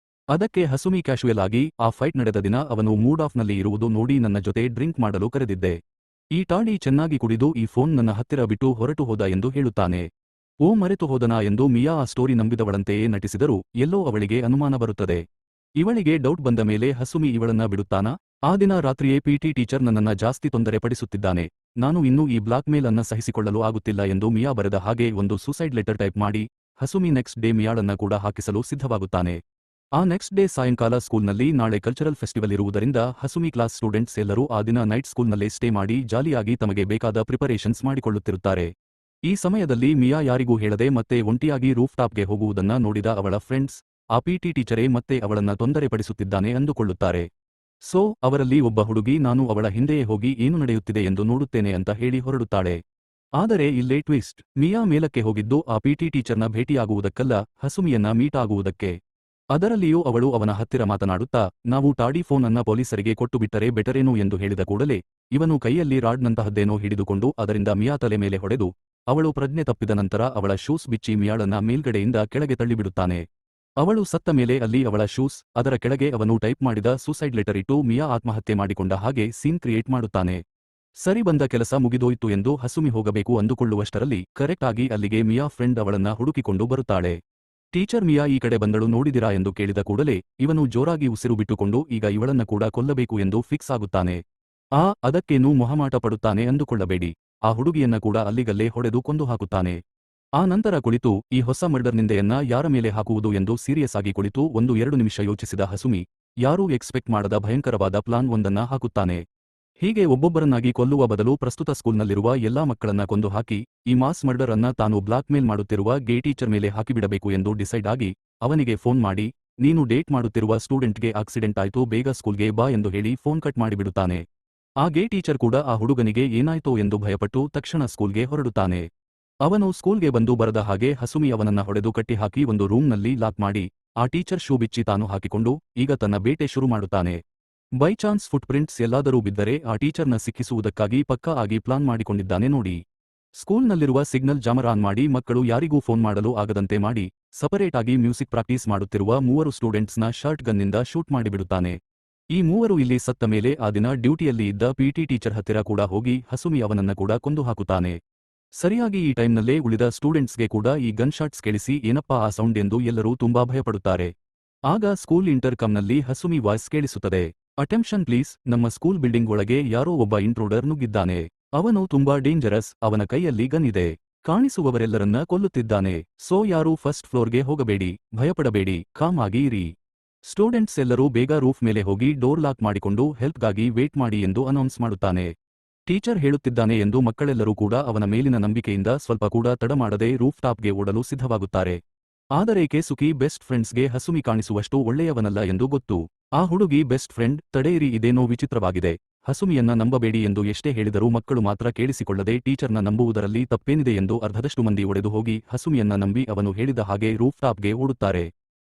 ಅದಕ್ಕೆ ಹಸುಮಿ ಕ್ಯಾಶುಯಲ್ ಆಗಿ, ಆ ಫೈಟ್ ನಡೆದ ದಿನ ಅವನು ಮೂಡ್ ಆಫ್ ನಲ್ಲಿ ಇರುವುದು ನೋಡಿ ನನ್ನ ಜೊತೆ ಡ್ರಿಂಕ್ ಮಾಡಲು ಕರೆದಿದ್ದೆ. ಈ ಟಾಡಿ ಚೆನ್ನಾಗಿ ಕುಡಿದು ಈ ಫೋನ್ ನನ್ನ ಹತ್ತಿರ ಬಿಟ್ಟು ಹೊರಟು ಹೋದ ಎಂದು ಹೇಳುತ್ತಾನೆ. ಓ ಮರೆತು ಹೋದನಾ ಎಂದು ಮಿಯಾ ಆ ಸ್ಟೋರಿ ನಂಬಿದವಳಂತೆಯೇ ನಟಿಸಿದರೂ ಎಲ್ಲೋ ಅವಳಿಗೆ ಅನುಮಾನ ಬರುತ್ತದೆ. ಇವಳಿಗೆ ಡೌಟ್ ಬಂದ ಮೇಲೆ ಹಸುಮಿ ಇವಳನ್ನ ಬಿಡುತ್ತಾನಾ? ಆ ದಿನ ರಾತ್ರಿಯೇ ಪಿಟಿ ಟೀಚರ್ ನನ್ನನ್ನ ಜಾಸ್ತಿ ತೊಂದರೆ ಪಡಿಸುತ್ತಿದ್ದಾನೆ, ನಾನು ಇನ್ನೂ ಈ ಬ್ಲಾಕ್ ಮೇಲ್ ಅನ್ನ ಸಹಿಸಿಕೊಳ್ಳಲು ಆಗುತ್ತಿಲ್ಲ ಎಂದು ಮಿಯಾ ಬರೆದ ಹಾಗೆ ಒಂದು ಸೂಸೈಡ್ ಲೆಟರ್ ಟೈಪ್ ಮಾಡಿ ಹಸುಮಿ ನೆಕ್ಸ್ಟ್ ಡೇ ಮಿಯಾಳನ್ನ ಕೂಡ ಹಾಕಿಸಲು ಸಿದ್ಧವಾಗುತ್ತಾನೆ. ಆ ನೆಕ್ಸ್ಟ್ ಡೇ ಸಾಯಂಕಾಲ ಸ್ಕೂಲ್ನಲ್ಲಿ ನಾಳೆ ಕಲ್ಚರಲ್ ಫೆಸ್ಟಿವಲ್ ಇರುವುದರಿಂದ ಹಸುಮಿ ಕ್ಲಾಸ್ ಸ್ಟೂಡೆಂಟ್ಸ್ ಎಲ್ಲರೂ ಆ ದಿನ ನೈಟ್ ಸ್ಕೂಲ್ನಲ್ಲೇ ಸ್ಟೇ ಮಾಡಿ ಜಾಲಿಯಾಗಿ ತಮಗೆ ಬೇಕಾದ ಪ್ರಿಪರೇಷನ್ಸ್ ಮಾಡಿಕೊಳ್ಳುತ್ತಿರುತ್ತಾರೆ. ಈ ಸಮಯದಲ್ಲಿ ಮಿಯಾ ಯಾರಿಗೂ ಹೇಳದೆ ಮತ್ತೆ ಒಂಟಿಯಾಗಿ ರೂಫ್ ಟಾಪ್ಗೆ ಹೋಗುವುದನ್ನ ನೋಡಿದ ಅವಳ ಫ್ರೆಂಡ್ಸ್, ಆ ಪಿಟಿ ಟೀಚರೇ ಮತ್ತೆ ಅವಳನ್ನ ತೊಂದರೆಪಡಿಸುತ್ತಿದ್ದಾನೆ ಅಂದುಕೊಳ್ಳುತ್ತಾರೆ. ಸೊ ಅವರಲ್ಲಿ ಒಬ್ಬ ಹುಡುಗಿ ನಾನು ಅವಳ ಹಿಂದೆಯೇ ಹೋಗಿ ಏನು ನಡೆಯುತ್ತಿದೆ ಎಂದು ನೋಡುತ್ತೇನೆ ಅಂತ ಹೇಳಿ ಹೊರಡುತ್ತಾಳೆ. ಆದರೆ ಇಲ್ಲೇ ಟ್ವಿಸ್ಟ್, ಮಿಯಾ ಮೇಲಕ್ಕೆ ಹೋಗಿದ್ದು ಆ ಪಿಟಿ ಟೀಚರ್ನ ಭೇಟಿಯಾಗುವುದಕ್ಕಲ್ಲ, ಹಸುಮಿಯನ್ನ ಮೀಟ್ ಆಗುವುದಕ್ಕೆ. ಅದರಲ್ಲಿಯೂ ಅವಳು ಅವನ ಹತ್ತಿರ ಮಾತನಾಡುತ್ತಾ, ನಾವು ಟಾಡಿ ಫೋನ್ ಅನ್ನ ಪೊಲೀಸರಿಗೆ ಕೊಟ್ಟು ಬಿಟ್ಟರೆ ಬೆಟರೇನು ಎಂದು ಹೇಳಿದ ಕೂಡಲೇ ಇವನು ಕೈಯಲ್ಲಿ ರಾಡ್ನಂತಹದ್ದೇನೋ ಹಿಡಿದುಕೊಂಡು ಅದರಿಂದ ಮಿಯಾ ತಲೆ ಮೇಲೆ ಹೊಡೆದು ಅವಳು ಪ್ರಜ್ಞೆ ತಪ್ಪಿದ ನಂತರ ಅವಳ ಶೂಸ್ ಬಿಚ್ಚಿ ಮಿಯಾಳನ್ನ ಮೇಲ್ಗಡೆಯಿಂದ ಕೆಳಗೆ ತಳ್ಳಿಬಿಡುತ್ತಾನೆ. ಅವಳು ಸತ್ತ ಮೇಲೆ ಅಲ್ಲಿ ಅವಳ ಶೂಸ್, ಅದರ ಕೆಳಗೆ ಅವನು ಟೈಪ್ ಮಾಡಿದ ಸೂಸೈಡ್ ಲೆಟರ್ ಇಟ್ಟು ಮಿಯಾ ಆತ್ಮಹತ್ಯೆ ಮಾಡಿಕೊಂಡ ಹಾಗೆ ಸೀನ್ ಕ್ರಿಯೇಟ್ ಮಾಡುತ್ತಾನೆ. ಸರಿ, ಬಂದ ಕೆಲಸ ಮುಗಿದೋಯ್ತು ಎಂದು ಹಸುಮಿ ಹೋಗಬೇಕು ಅಂದುಕೊಳ್ಳುವಷ್ಟರಲ್ಲಿ ಕರೆಕ್ಟ್ ಆಗಿ ಅಲ್ಲಿಗೆ ಮಿಯಾ ಫ್ರೆಂಡ್ ಅವಳನ್ನ ಹುಡುಕಿಕೊಂಡು ಬರುತ್ತಾಳೆ. ಟೀಚರ್, ಮಿಯಾ ಈ ಕಡೆ ಬಂದಳು ನೋಡಿದಿರಾ ಎಂದು ಕೇಳಿದ ಕೂಡಲೇ ಇವನು ಜೋರಾಗಿ ಉಸಿರು ಬಿಟ್ಟುಕೊಂಡು ಈಗ ಇವಳನ್ನ ಕೂಡ ಕೊಲ್ಲಬೇಕು ಎಂದು ಫಿಕ್ಸ್ ಆಗುತ್ತಾನೆ. ಅದಕ್ಕೇನೂ ಮೊಹಮಾಟ ಪಡುತ್ತಾನೆ ಅಂದುಕೊಳ್ಳಬೇಡಿ, ಆ ಹುಡುಗಿಯನ್ನ ಕೂಡ ಅಲ್ಲಿಗಲ್ಲೇ ಹೊಡೆದು ಕೊಂದು ಹಾಕುತ್ತಾನೆ. ಆ ನಂತರ ಕುಳಿತು ಈ ಹೊಸ ಮರ್ಡರ್ ನಿಂದೆಯನ್ನ ಯಾರ ಮೇಲೆ ಹಾಕುವುದು ಎಂದು ಸೀರಿಯಸ್ ಆಗಿ ಕುಳಿತು 1-2 ನಿಮಿಷ ಯೋಚಿಸಿದ ಹಸುಮಿ ಯಾರೂ ಎಕ್ಸ್ಪೆಕ್ಟ್ ಮಾಡದ ಭಯಂಕರವಾದ ಪ್ಲಾನ್ ಒಂದನ್ನ ಹಾಕುತ್ತಾನೆ. ಹೀಗೆ ಒಬ್ಬೊಬ್ಬರನ್ನಾಗಿ ಕೊಲ್ಲುವ ಬದಲು ಪ್ರಸ್ತುತ ಸ್ಕೂಲ್ನಲ್ಲಿರುವ ಎಲ್ಲಾ ಮಕ್ಕಳನ್ನ ಕೊಂದು ಹಾಕಿ ಈ ಮಾಸ್ ಮರ್ಡರ್ ಅನ್ನ ತಾನು ಬ್ಲಾಕ್ ಮೇಲ್ ಮಾಡುತ್ತಿರುವ ಗೇ ಟೀಚರ್ ಮೇಲೆ ಹಾಕಿಬಿಡಬೇಕು ಎಂದು ಡಿಸೈಡ್ ಆಗಿ ಅವನಿಗೆ ಫೋನ್ ಮಾಡಿ, ನೀನು ಡೇಟ್ ಮಾಡುತ್ತಿರುವ ಸ್ಟೂಡೆಂಟ್ಗೆ ಆಕ್ಸಿಡೆಂಟ್ ಆಯ್ತು, ಬೇಗ ಸ್ಕೂಲ್ಗೆ ಬಾ ಎಂದು ಹೇಳಿ ಫೋನ್ ಕಟ್ ಮಾಡಿಬಿಡುತ್ತಾನೆ. ಆ ಗೇ ಟೀಚರ್ ಕೂಡ ಆ ಹುಡುಗನಿಗೆ ಏನಾಯ್ತೋ ಎಂದು ಭಯಪಟ್ಟು ತಕ್ಷಣ ಸ್ಕೂಲ್ಗೆ ಹೊರಡುತ್ತಾನೆ. ಅವನು ಸ್ಕೂಲ್ಗೆ ಬಂದು ಬರದ ಹಾಗೆ ಹಸುಮಿ ಅವನನ್ನ ಹೊಡೆದು ಕಟ್ಟಿಹಾಕಿ ಒಂದು ರೂಮ್ನಲ್ಲಿ ಲಾಕ್ ಮಾಡಿ ಆ ಟೀಚರ್ ಶೂ ಬಿಚ್ಚಿ ತಾನು ಹಾಕಿಕೊಂಡು ಈಗ ತನ್ನ ಬೇಟೆ ಶುರು ಮಾಡುತ್ತಾನೆ. ಬೈ ಚಾನ್ಸ್ ಫುಟ್ ಪ್ರಿಂಟ್ಸ್ ಎಲ್ಲಾದರೂ ಬಿದ್ದರೆ ಆ ಟೀಚರ್ನ ಸಿಕ್ಕಿಸುವುದಕ್ಕಾಗಿ ಪಕ್ಕಾ ಆಗಿ ಪ್ಲಾನ್ ಮಾಡಿಕೊಂಡಿದ್ದಾನೆ ನೋಡಿ. ಸ್ಕೂಲ್ನಲ್ಲಿರುವ ಸಿಗ್ನಲ್ ಜಾಮರ್ ಆನ್ ಮಾಡಿ ಮಕ್ಕಳು ಯಾರಿಗೂ ಫೋನ್ ಮಾಡಲು ಆಗದಂತೆ ಮಾಡಿ ಸಪರೇಟ್ ಆಗಿ ಮ್ಯೂಸಿಕ್ ಪ್ರಾಕ್ಟೀಸ್ ಮಾಡುತ್ತಿರುವ 3 ಸ್ಟೂಡೆಂಟ್ಸ್ನ ಶರ್ಟ್ ಗನ್ನಿಂದ ಶೂಟ್ ಮಾಡಿಬಿಡುತ್ತಾನೆ. ಈ 3 ಇಲ್ಲಿ ಸತ್ತ ಮೇಲೆ ಆ ದಿನ ಡ್ಯೂಟಿಯಲ್ಲಿ ಇದ್ದ ಪಿಟಿ ಟೀಚರ್ ಹತ್ತಿರ ಕೂಡ ಹೋಗಿ ಹಸುಮಿ ಅವನನ್ನ ಕೂಡ ಕೊಂದು ಹಾಕುತ್ತಾನೆ. ಸರಿಯಾಗಿ ಈ ಟೈಮ್ನಲ್ಲೇ ಉಳಿದ ಸ್ಟೂಡೆಂಟ್ಸ್ಗೆ ಕೂಡ ಈ ಗನ್ ಶಾಟ್ಸ್ ಕೇಳಿಸಿ ಏನಪ್ಪಾ ಆ ಸೌಂಡ್ ಎಂದು ಎಲ್ಲರೂ ತುಂಬಾ ಭಯಪಡುತ್ತಾರೆ. ಆಗ ಸ್ಕೂಲ್ ಇಂಟರ್ ಕಮ್ನಲ್ಲಿ ಹಸುಮಿ ವಾಯ್ಸ್ ಕೇಳಿಸುತ್ತದೆ. ಅಟೆನ್ಷನ್ ಪ್ಲೀಸ್, ನಮ್ಮ ಸ್ಕೂಲ್ ಬಿಲ್ಡಿಂಗ್ ಒಳಗೆ ಯಾರೋ ಒಬ್ಬ ಇಂಟ್ರೂಡರ್ ನುಗ್ಗಿದ್ದಾನೆ. ಅವನು ತುಂಬಾ ಡೇಂಜರಸ್, ಅವನ ಕೈಯಲ್ಲಿ ಗನ್ ಇದೆ. ಕಾಣಿಸುವವರೆಲ್ಲರನ್ನ ಕೊಲ್ಲುತ್ತಿದ್ದಾನೆ. ಸೋ ಯಾರೂ ಫಸ್ಟ್ ಫ್ಲೋರ್ಗೆ ಹೋಗಬೇಡಿ, ಭಯಪಡಬೇಡಿ, ಕಾಮ್ ಆಗಿ ಇರಿ. ಸ್ಟೂಡೆಂಟ್ಸ್ ಎಲ್ಲರೂ ಬೇಗ ರೂಫ್ ಮೇಲೆ ಹೋಗಿ ಡೋರ್ ಲಾಕ್ ಮಾಡಿಕೊಂಡು ಹೆಲ್ಪ್ಗಾಗಿ ವೇಟ್ ಮಾಡಿ ಎಂದು ಅನೌನ್ಸ್ ಮಾಡುತ್ತಾನೆ. ಟೀಚರ್ ಹೇಳುತ್ತಿದ್ದಾನೆ ಎಂದು ಮಕ್ಕಳೆಲ್ಲರೂ ಕೂಡ ಅವನ ಮೇಲಿನ ನಂಬಿಕೆಯಿಂದ ಸ್ವಲ್ಪ ಕೂಡ ತಡ ಮಾಡದೆ ರೂಫ್ ಟಾಪ್ಗೆ ಓಡಲು ಸಿದ್ಧವಾಗುತ್ತಾರೆ. ಆದರೆ ಕೇಸುಕಿ ಬೆಸ್ಟ್ ಫ್ರೆಂಡ್ಸ್ಗೆ ಹಸುಮಿ ಕಾಣಿಸುವಷ್ಟು ಒಳ್ಳೆಯವನಲ್ಲ ಎಂದು ಗೊತ್ತು. ಆ ಹುಡುಗಿ ಬೆಸ್ಟ್ ಫ್ರೆಂಡ್, ತಡೆಯಿರಿ, ಇದೇನೋ ವಿಚಿತ್ರವಾಗಿದೆ. ಹಸುಮಿಯನ್ನ ನಂಬಬೇಡಿ ಎಂದು ಎಷ್ಟೇ ಹೇಳಿದರೂ ಮಕ್ಕಳು ಮಾತ್ರ ಕೇಳಿಸಿಕೊಳ್ಳದೆ ಟೀಚರ್ನ ನಂಬುವುದರಲ್ಲಿ ತಪ್ಪೇನಿದೆ ಎಂದು ಅರ್ಧದಷ್ಟು ಮಂದಿ ಒಡೆದು ಹೋಗಿ ಹಸುಮಿಯನ್ನ ನಂಬಿ ಅವನು ಹೇಳಿದ ಹಾಗೆ ರೂಫ್ ಟಾಪ್ಗೆ ಓಡುತ್ತಾರೆ.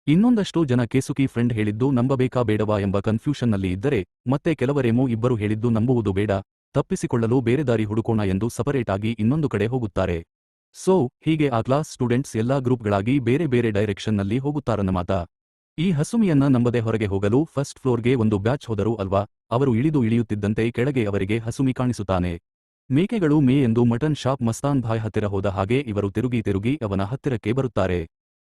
ಇನ್ನೊಂದಷ್ಟು ಜನ ಕೇಸುಕಿ ಫ್ರೆಂಡ್ ಹೇಳಿದ್ದು ನಂಬಬೇಕಾ ಬೇಡವಾ ಎಂಬ ಕನ್ಫ್ಯೂಷನ್ನಲ್ಲಿ ಇದ್ದರೆ, ಮತ್ತೆ ಕೆಲವರೇಮೋ ಇಬ್ಬರು ಹೇಳಿದ್ದು ನಂಬುವುದು ಬೇಡ, ತಪ್ಪಿಸಿಕೊಳ್ಳಲು ಬೇರೆ ದಾರಿ ಹುಡುಕೋಣ ಎಂದು ಸಪರೇಟ್ ಆಗಿ ಇನ್ನೊಂದು ಕಡೆ ಹೋಗುತ್ತಾರೆ. ಸೋ ಹೀಗೆ ಆ ಕ್ಲಾಸ್ ಸ್ಟೂಡೆಂಟ್ಸ್ ಎಲ್ಲಾ ಗ್ರೂಪ್ಗಳಾಗಿ ಬೇರೆ ಬೇರೆ ಡೈರೆಕ್ಷನ್ನಲ್ಲಿ ಹೋಗುತ್ತಾರನ್ನಮಾತ. ಈ ಹಸುಮಿಯನ್ನ ನಂಬದೆ ಹೊರಗೆ ಹೋಗಲು ಫಸ್ಟ್ ಫ್ಲೋರ್ಗೆ ಒಂದು ಬ್ಯಾಚ್ ಹೋದರು ಅಲ್ವಾ. ಅವರು ಇಳಿಯುತ್ತಿದ್ದಂತೆ ಕೆಳಗೆ ಅವರಿಗೆ ಹಸುಮಿ ಕಾಣಿಸುತ್ತಾನೆ. ಮೇಕೆಗಳು ಮೇ ಎಂದು ಮಟನ್ ಶಾಪ್ ಮಸ್ತಾನ್ ಭಾಯ್ ಹತ್ತಿರ ಹೋದ ಹಾಗೆ ಇವರು ತಿರುಗಿ ಅವನ ಹತ್ತಿರಕ್ಕೆ ಬರುತ್ತಾರೆ.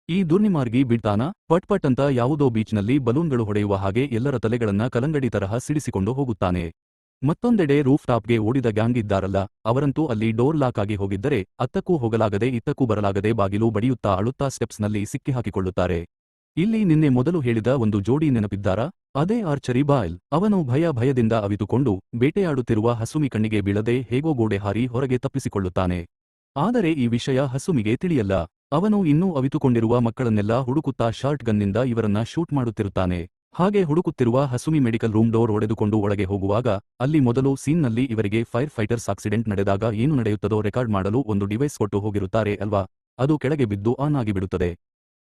ಈ ದುರ್ನಿಮಾರ್ಗಿ ಬಿಡ್ತಾನ, ಪಟ್ ಅಂತ ಯಾವುದೋ ಬೀಚ್ನಲ್ಲಿ ಬಲೂನ್ಗಳು ಹೊಡೆಯುವ ಹಾಗೆ ಎಲ್ಲರ ತಲೆಗಳನ್ನ ಕಲಂಗಡಿ ತರಹ ಸಿಡಿಸಿಕೊಂಡು ಹೋಗುತ್ತಾನೆ. ಮತ್ತೊಂದೆಡೆ ರೂಫ್ ಟಾಪ್ಗೆ ಓಡಿದ ಗ್ಯಾಂಗ್ ಇದ್ದಾರಲ್ಲ, ಅವರಂತೂ ಅಲ್ಲಿ ಡೋರ್ ಲಾಕ್ ಆಗಿ ಹೋಗಿದ್ದರೆ ಅತ್ತಕ್ಕೂ ಹೋಗಲಾಗದೆ ಇತ್ತಕ್ಕೂ ಬರಲಾಗದೆ ಬಾಗಿಲು ಬಡಿಯುತ್ತಾ ಅಳುತ್ತಾ ಸ್ಟೆಪ್ಸ್ನಲ್ಲಿ ಸಿಕ್ಕಿಹಾಕಿಕೊಳ್ಳುತ್ತಾರೆ. ಇಲ್ಲಿ ನಿನ್ನೆ ಮೊದಲು ಹೇಳಿದ ಒಂದು ಜೋಡಿ ನೆನಪಿದ್ದಾರಾ? ಅದೇ ಆರ್ಚರಿ ಬಾಯ್ಲ್. ಅವನು ಭಯದಿಂದ ಅವಿತುಕೊಂಡು ಬೇಟೆಯಾಡುತ್ತಿರುವ ಹಸುಮಿ ಕಣ್ಣಿಗೆ ಬೀಳದೆ ಹೇಗೋ ಗೋಡೆ ಹಾರಿ ಹೊರಗೆ ತಪ್ಪಿಸಿಕೊಳ್ಳುತ್ತಾನೆ. ಆದರೆ ಈ ವಿಷಯ ಹಸುಮಿಗೆ ತಿಳಿಯಲ್ಲ. ಅವನು ಇನ್ನೂ ಅವಿತುಕೊಂಡಿರುವ ಮಕ್ಕಳನ್ನೆಲ್ಲ ಹುಡುಕುತ್ತಾ ಶಾರ್ಟ್ ಗನ್ನಿಂದ ಇವರನ್ನ ಶೂಟ್ ಮಾಡುತ್ತಿರುತ್ತಾನೆ. ಹಾಗೆ ಹುಡುಕುತ್ತಿರುವ ಹಸುಮಿ ಮೆಡಿಕಲ್ ರೂಮ್ ಡೋರ್ ಒಡೆದುಕೊಂಡು ಒಳಗೆ ಹೋಗುವಾಗ ಅಲ್ಲಿ ಮೊದಲು ಸೀನ್ನಲ್ಲಿ ಇವರಿಗೆ ಫೈರ್ ಫೈಟರ್ಸ್ ಆಕ್ಸಿಡೆಂಟ್ ನಡೆದಾಗ ಏನು ನಡೆಯುತ್ತದೋ ರೆಕಾರ್ಡ್ ಮಾಡಲು ಒಂದು ಡಿವೈಸ್ ಕೊಟ್ಟು ಹೋಗಿರುತ್ತಾರೆ ಅಲ್ವಾ, ಅದು ಕೆಳಗೆ ಬಿದ್ದು ಆನ್ ಆಗಿಬಿಡುತ್ತದೆ.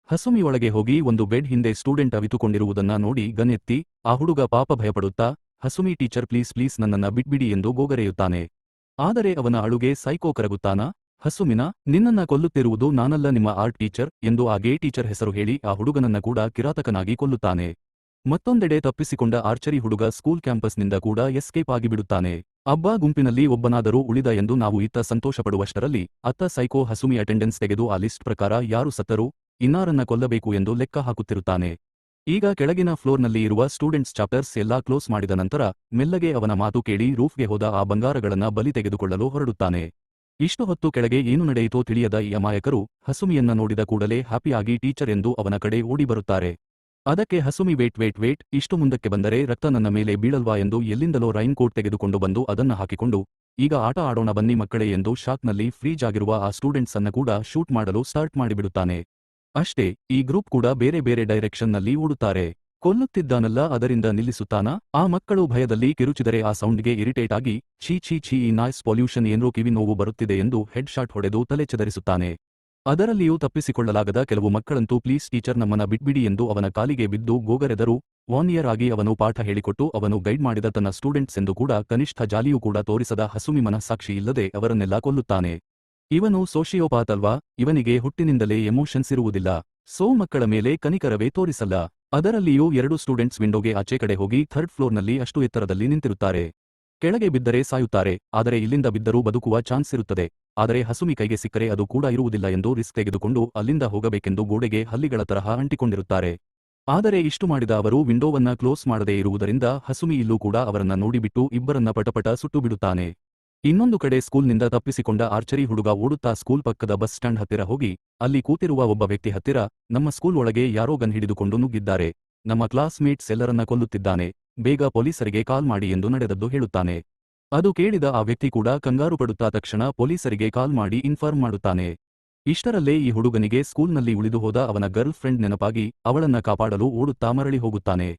ಹಸುಮಿ ಒಳಗೆ ಹೋಗಿ ಒಂದು ಬೆಡ್ ಹಿಂದೆ ಸ್ಟೂಡೆಂಟ್ ಅವಿತುಕೊಂಡಿರುವುದನ್ನ ನೋಡಿ ಗನ್ ಎತ್ತಿ ಆ ಹುಡುಗ ಪಾಪ ಭಯಪಡುತ್ತಾ, ಹಸುಮಿ ಟೀಚರ್ ಪ್ಲೀಸ್ ನನ್ನನ್ನ ಬಿಟ್ಬಿಡಿ ಎಂದು ಗೋಗರೆಯುತ್ತಾನೆ. ಆದರೆ ಅವನ ಅಳುಗೆ ಸೈಕೋ ಕರಗುತ್ತಾನ. ಹಸುಮಿನ, ನಿನ್ನನ್ನ ಕೊಲ್ಲುತ್ತಿರುವುದು ನಾನಲ್ಲ, ನಿಮ್ಮ ಆರ್ಟ್ ಟೀಚರ್ ಎಂದು ಆ ಗೇ ಟೀಚರ್ ಹೆಸರು ಹೇಳಿ ಆ ಹುಡುಗನನ್ನ ಕೂಡ ಕಿರಾತಕನಾಗಿ ಕೊಲ್ಲುತ್ತಾನೆ. ಮತ್ತೊಂದೆಡೆ ತಪ್ಪಿಸಿಕೊಂಡ ಆರ್ಚರಿ ಹುಡುಗ ಸ್ಕೂಲ್ ಕ್ಯಾಂಪಸ್ನಿಂದ ಕೂಡ ಎಸ್ಕೇಪ್ ಆಗಿಬಿಡುತ್ತಾನೆ. ಅಬ್ಬಾ, ಗುಂಪಿನಲ್ಲಿ ಒಬ್ಬನಾದರೂ ಉಳಿದ ಎಂದು ನಾವು ಇತ್ತ ಸಂತೋಷಪಡುವಷ್ಟರಲ್ಲಿ ಅತ್ತ ಸೈಕೋ ಹಸುಮಿ ಅಟೆಂಡೆನ್ಸ್ ತೆಗೆದು ಆ ಲಿಸ್ಟ್ ಪ್ರಕಾರ ಯಾರು ಸತ್ತರೂ ಇನ್ನಾರನ್ನ ಕೊಲ್ಲಬೇಕು ಎಂದು ಲೆಕ್ಕ ಹಾಕುತ್ತಿರುತ್ತಾನೆ. ಈಗ ಕೆಳಗಿನ ಫ್ಲೋರ್ನಲ್ಲಿ ಇರುವ ಸ್ಟೂಡೆಂಟ್ಸ್ ಚಾಪ್ಟರ್ಸ್ ಎಲ್ಲಾ ಕ್ಲೋಸ್ ಮಾಡಿದ ನಂತರ ಮೆಲ್ಲಗೆ ಅವನ ಮಾತು ಕೇಳಿ ರೂಫ್ಗೆ ಹೋದ ಆ ಬಂಗಾರಗಳನ್ನ ಬಲಿ ತೆಗೆದುಕೊಳ್ಳಲು ಹೊರಡುತ್ತಾನೆ. ಇಷ್ಟು ಹೊತ್ತು ಕೆಳಗೆ ಏನು ನಡೆಯಿತೋ ತಿಳಿಯದ ಈ ಅಮಾಯಕರು ಹಸುಮಿಯನ್ನ ನೋಡಿದ ಕೂಡಲೇ ಹ್ಯಾಪಿಯಾಗಿ ಟೀಚರ್ ಎಂದು ಅವನ ಕಡೆ ಓಡಿ ಬರುತ್ತಾರೆ. ಅದಕ್ಕೆ ಹಸುಮಿ ವೇಟ್, ಇಷ್ಟು ಮುಂದಕ್ಕೆ ಬಂದರೆ ರಕ್ತ ನನ್ನ ಮೇಲೆ ಬೀಳಲ್ವಾ ಎಂದು ಎಲ್ಲಿಂದಲೋ ರೈನ್ ಕೋಟ್ ತೆಗೆದುಕೊಂಡು ಬಂದು ಅದನ್ನ ಹಾಕಿಕೊಂಡು, ಈಗ ಆಟ ಆಡೋಣ ಬನ್ನಿ ಮಕ್ಕಳೇ ಎಂದು ಶಾಕ್ನಲ್ಲಿ ಫ್ರೀಜ್ ಆಗಿರುವ ಆ ಸ್ಟೂಡೆಂಟ್ಸ್ ಅನ್ನ ಕೂಡ ಶೂಟ್ ಮಾಡಲು ಸ್ಟಾರ್ಟ್ ಮಾಡಿಬಿಡುತ್ತಾನೆ. ಅಷ್ಟೇ, ಈ ಗ್ರೂಪ್ ಕೂಡ ಬೇರೆ ಬೇರೆ ಡೈರೆಕ್ಷನ್ನಲ್ಲಿ ಓಡುತ್ತಾರೆ. ಕೊಲ್ಲುತ್ತಿದ್ದಾನಲ್ಲ, ಅದರಿಂದ ನಿಲ್ಲಿಸುತ್ತಾನಾ? ಆ ಮಕ್ಕಳು ಭಯದಲ್ಲಿ ಕಿರುಚಿದರೆ ಆ ಸೌಂಡ್ಗೆ ಇರಿಟೇಟ್ ಆಗಿ ಛೀ ಈ ನಾಯ್ಸ್ ಪೊಲ್ಯೂಷನ್ ಏನೋ ಕಿವಿ ನೋವು ಬರುತ್ತಿದೆ ಎಂದು ಹೆಡ್ ಶಾಟ್ ಹೊಡೆದು ತಲೆ ಚದರಿಸುತ್ತಾನೆ. ಅದರಲ್ಲಿಯೂ ತಪ್ಪಿಸಿಕೊಳ್ಳಲಾಗದ ಕೆಲವು ಮಕ್ಕಳಂತೂ ಪ್ಲೀಸ್ ಟೀಚರ್ ನಮ್ಮನ್ನ ಬಿಟ್ಬಿಡಿ ಎಂದು ಅವನ ಕಾಲಿಗೆ ಬಿದ್ದು ಗೋಗರೆದರು. 1 ಇಯರ್ ಆಗಿ ಅವನು ಪಾಠ ಹೇಳಿಕೊಟ್ಟು ಅವನು ಗೈಡ್ ಮಾಡಿದ ತನ್ನ ಸ್ಟೂಡೆಂಟ್ಸ್ ಎಂದು ಕೂಡ ಕನಿಷ್ಠ ಜಾಲಿಯೂ ಕೂಡ ತೋರಿಸದ ಹಸುಮಿ ಮನಸ್ಸಾಕ್ಷಿ ಇಲ್ಲದೆ ಅವರನ್ನೆಲ್ಲ ಕೊಲ್ಲುತ್ತಾನೆ. ಇವನು ಸೋಶಿಯೋಪಾತ್ ಅಲ್ವಾ, ಇವನಿಗೆ ಹುಟ್ಟಿನಿಂದಲೇ ಎಮೋಷನ್ಸ್ ಇರುವುದಿಲ್ಲ. ಸೋ ಮಕ್ಕಳ ಮೇಲೆ ಕನಿಕರವೇ ತೋರಿಸಲ್ಲ. ಅದರಲ್ಲಿಯೂ 2 ಸ್ಟೂಡೆಂಟ್ಸ್ ವಿಂಡೋಗೆ ಆಚೆ ಕಡೆ ಹೋಗಿ 3rd ಫ್ಲೋರ್ನಲ್ಲಿ ಅಷ್ಟು ಎತ್ತರದಲ್ಲಿ ನಿಂತಿರುತ್ತಾರೆ. ಕೆಳಗೆ ಬಿದ್ದರೆ ಸಾಯುತ್ತಾರೆ, ಆದರೆ ಇಲ್ಲಿಂದ ಬಿದ್ದರೂ ಬದುಕುವ ಚಾನ್ಸ್ ಇರುತ್ತದೆ. ಆದರೆ ಹಸುಮಿ ಕೈಗೆ ಸಿಕ್ಕರೆ ಅದು ಕೂಡ ಇರುವುದಿಲ್ಲ ಎಂದು ರಿಸ್ಕ್ ತೆಗೆದುಕೊಂಡು ಅಲ್ಲಿಂದ ಹೋಗಬೇಕೆಂದು ಗೋಡೆಗೆ ಹಲ್ಲಿಗಳ ತರಹ ಅಂಟಿಕೊಂಡಿರುತ್ತಾರೆ. ಆದರೆ ಇಷ್ಟು ಮಾಡಿದ ಅವರು ವಿಂಡೋವನ್ನ ಕ್ಲೋಸ್ ಮಾಡದೇ ಇರುವುದರಿಂದ ಹಸುಮಿ ಇಲ್ಲೂ ಕೂಡ ಅವರನ್ನ ನೋಡಿಬಿಟ್ಟು ಇಬ್ಬರನ್ನ ಪಟಪಟ ಸುಟ್ಟು ಬಿಡುತ್ತಾನೆ. ಇನ್ನೊಂದು ಕಡೆ ಸ್ಕೂಲ್ನಿಂದ ತಪ್ಪಿಸಿಕೊಂಡ ಆರ್ಚರಿ ಹುಡುಗ ಓಡುತ್ತಾ ಸ್ಕೂಲ್ ಪಕ್ಕದ ಬಸ್ ಸ್ಟ್ಯಾಂಡ್ ಹತ್ತಿರ ಹೋಗಿ ಅಲ್ಲಿ ಕೂತಿರುವ ಒಬ್ಬ ವ್ಯಕ್ತಿ ಹತ್ತಿರ, ನಮ್ಮ ಸ್ಕೂಲ್ ಒಳಗೆ ಯಾರೋ ಗನ್ ಹಿಡಿದುಕೊಂಡು ನುಗ್ಗಿದ್ದಾರೆ, ನಮ್ಮ ಕ್ಲಾಸ್ ಮೇಟ್ಸ್ ಎಲ್ಲರನ್ನ ಕೊಲ್ಲುತ್ತಿದ್ದಾನೆ, ಬೇಗ ಪೊಲೀಸರಿಗೆ ಕಾಲ್ ಮಾಡಿ ಎಂದು ನಡೆದದ್ದು ಹೇಳುತ್ತಾನೆ. ಅದು ಕೇಳಿದ ಆ ವ್ಯಕ್ತಿ ಕೂಡ ಕಂಗಾರು ಪಡುತ್ತಾ ತಕ್ಷಣ ಪೊಲೀಸರಿಗೆ ಕಾಲ್ ಮಾಡಿ ಇನ್ಫಾರ್ಮ್ ಮಾಡುತ್ತಾನೆ. ಇಷ್ಟರಲ್ಲೇ ಈ ಹುಡುಗನಿಗೆ ಸ್ಕೂಲ್ನಲ್ಲಿ ಉಳಿದು ಹೋದ ಅವನ ಗರ್ಲ್ ಫ್ರೆಂಡ್ ನೆನಪಾಗಿ ಅವಳನ್ನ ಕಾಪಾಡಲು ಓಡುತ್ತಾ ಮರಳಿ ಹೋಗುತ್ತಾನೆ.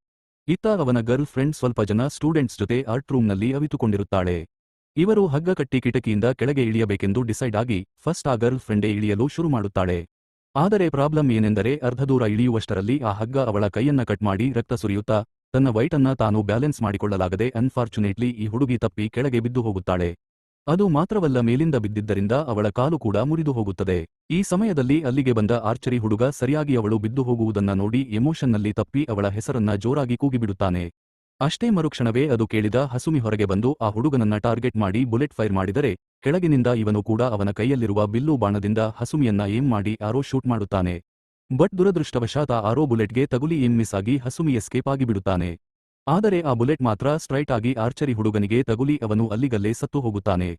ಇತ್ತ ಅವನ ಗರ್ಲ್ ಫ್ರೆಂಡ್ ಸ್ವಲ್ಪ ಜನ ಸ್ಟೂಡೆಂಟ್ಸ್ ಜೊತೆ ಆರ್ಟ್ ರೂಮ್ನಲ್ಲಿ ಅವಿತುಕೊಂಡಿರುತ್ತಾಳೆ. ಇವರು ಹಗ್ಗ ಕಟ್ಟಿ ಕಿಟಕಿಯಿಂದ ಕೆಳಗೆ ಇಳಿಯಬೇಕೆಂದು ಡಿಸೈಡ್ ಆಗಿ ಫಸ್ಟ್ ಆ ಗರ್ಲ್ ಫ್ರೆಂಡೇ ಇಳಿಯಲು ಶುರು ಮಾಡುತ್ತಾಳೆ. ಆದರೆ ಪ್ರಾಬ್ಲಮ್ ಏನೆಂದರೆ ಅರ್ಧ ದೂರ ಇಳಿಯುವಷ್ಟರಲ್ಲಿ ಆ ಹಗ್ಗ ಅವಳ ಕೈಯನ್ನ ಕಟ್ ಮಾಡಿ ರಕ್ತ ಸುರಿಯುತ್ತಾ ತನ್ನ ವೈಟನ್ನ ತಾನು ಬ್ಯಾಲೆನ್ಸ್ ಮಾಡಿಕೊಳ್ಳಲಾಗದೆ ಅನ್ಫಾರ್ಚುನೇಟ್ಲಿ ಈ ಹುಡುಗಿ ತಪ್ಪಿ ಕೆಳಗೆ ಬಿದ್ದು ಹೋಗುತ್ತಾಳೆ. ಅದು ಮಾತ್ರವಲ್ಲ, ಮೇಲಿಂದ ಬಿದ್ದಿದ್ದರಿಂದ ಅವಳ ಕಾಲು ಕೂಡ ಮುರಿದು ಹೋಗುತ್ತದೆ. ಈ ಸಮಯದಲ್ಲಿ ಅಲ್ಲಿಗೆ ಬಂದ ಆರ್ಚರಿ ಹುಡುಗ ಸರಿಯಾಗಿ ಅವಳು ಬಿದ್ದು ಹೋಗುವುದನ್ನ ನೋಡಿ ಎಮೋಷನ್ನಲ್ಲಿ ತಪ್ಪಿ ಅವಳ ಹೆಸರನ್ನ ಜೋರಾಗಿ ಕೂಗಿಬಿಡುತ್ತಾನೆ. ಅಷ್ಟೇ ಮರುಕ್ಷಣವೇ ಅದು ಕೇಳಿದ ಹಸುಮಿ ಹೊರಗೆ ಬಂದು ಆ ಹುಡುಗನನ್ನ ಟಾರ್ಗೆಟ್ ಮಾಡಿ ಬುಲೆಟ್ ಫೈರ್ ಮಾಡಿದರೆ ಕೆಳಗಿನಿಂದ ಇವನು ಕೂಡ ಅವನ ಕೈಯಲ್ಲಿರುವ ಬಿಲ್ಲು ಬಾಣದಿಂದ ಹಸುಮಿಯನ್ನ ಏಮ್ ಮಾಡಿ ಆರೋ ಶೂಟ್ ಮಾಡುತ್ತಾನೆ. ಬಟ್ ದುರದೃಷ್ಟವಶಾತ್ ಆ ಆರೋ ಬುಲೆಟ್ಗೆ ತಗುಲಿ ಏಮ್ ಮಿಸ್ ಆಗಿ ಹಸುಮಿ ಎಸ್ಕೇಪ್ ಆಗಿಬಿಡುತ್ತಾನೆ. ಆದರೆ ಆ ಬುಲೆಟ್ ಮಾತ್ರ ಸ್ಟ್ರೈಟ್ ಆಗಿ ಆರ್ಚರಿ ಹುಡುಗನಿಗೆ ತಗುಲಿ ಅವನು ಅಲ್ಲಿಗಲ್ಲೇ ಸತ್ತು ಹೋಗುತ್ತಾನೆ.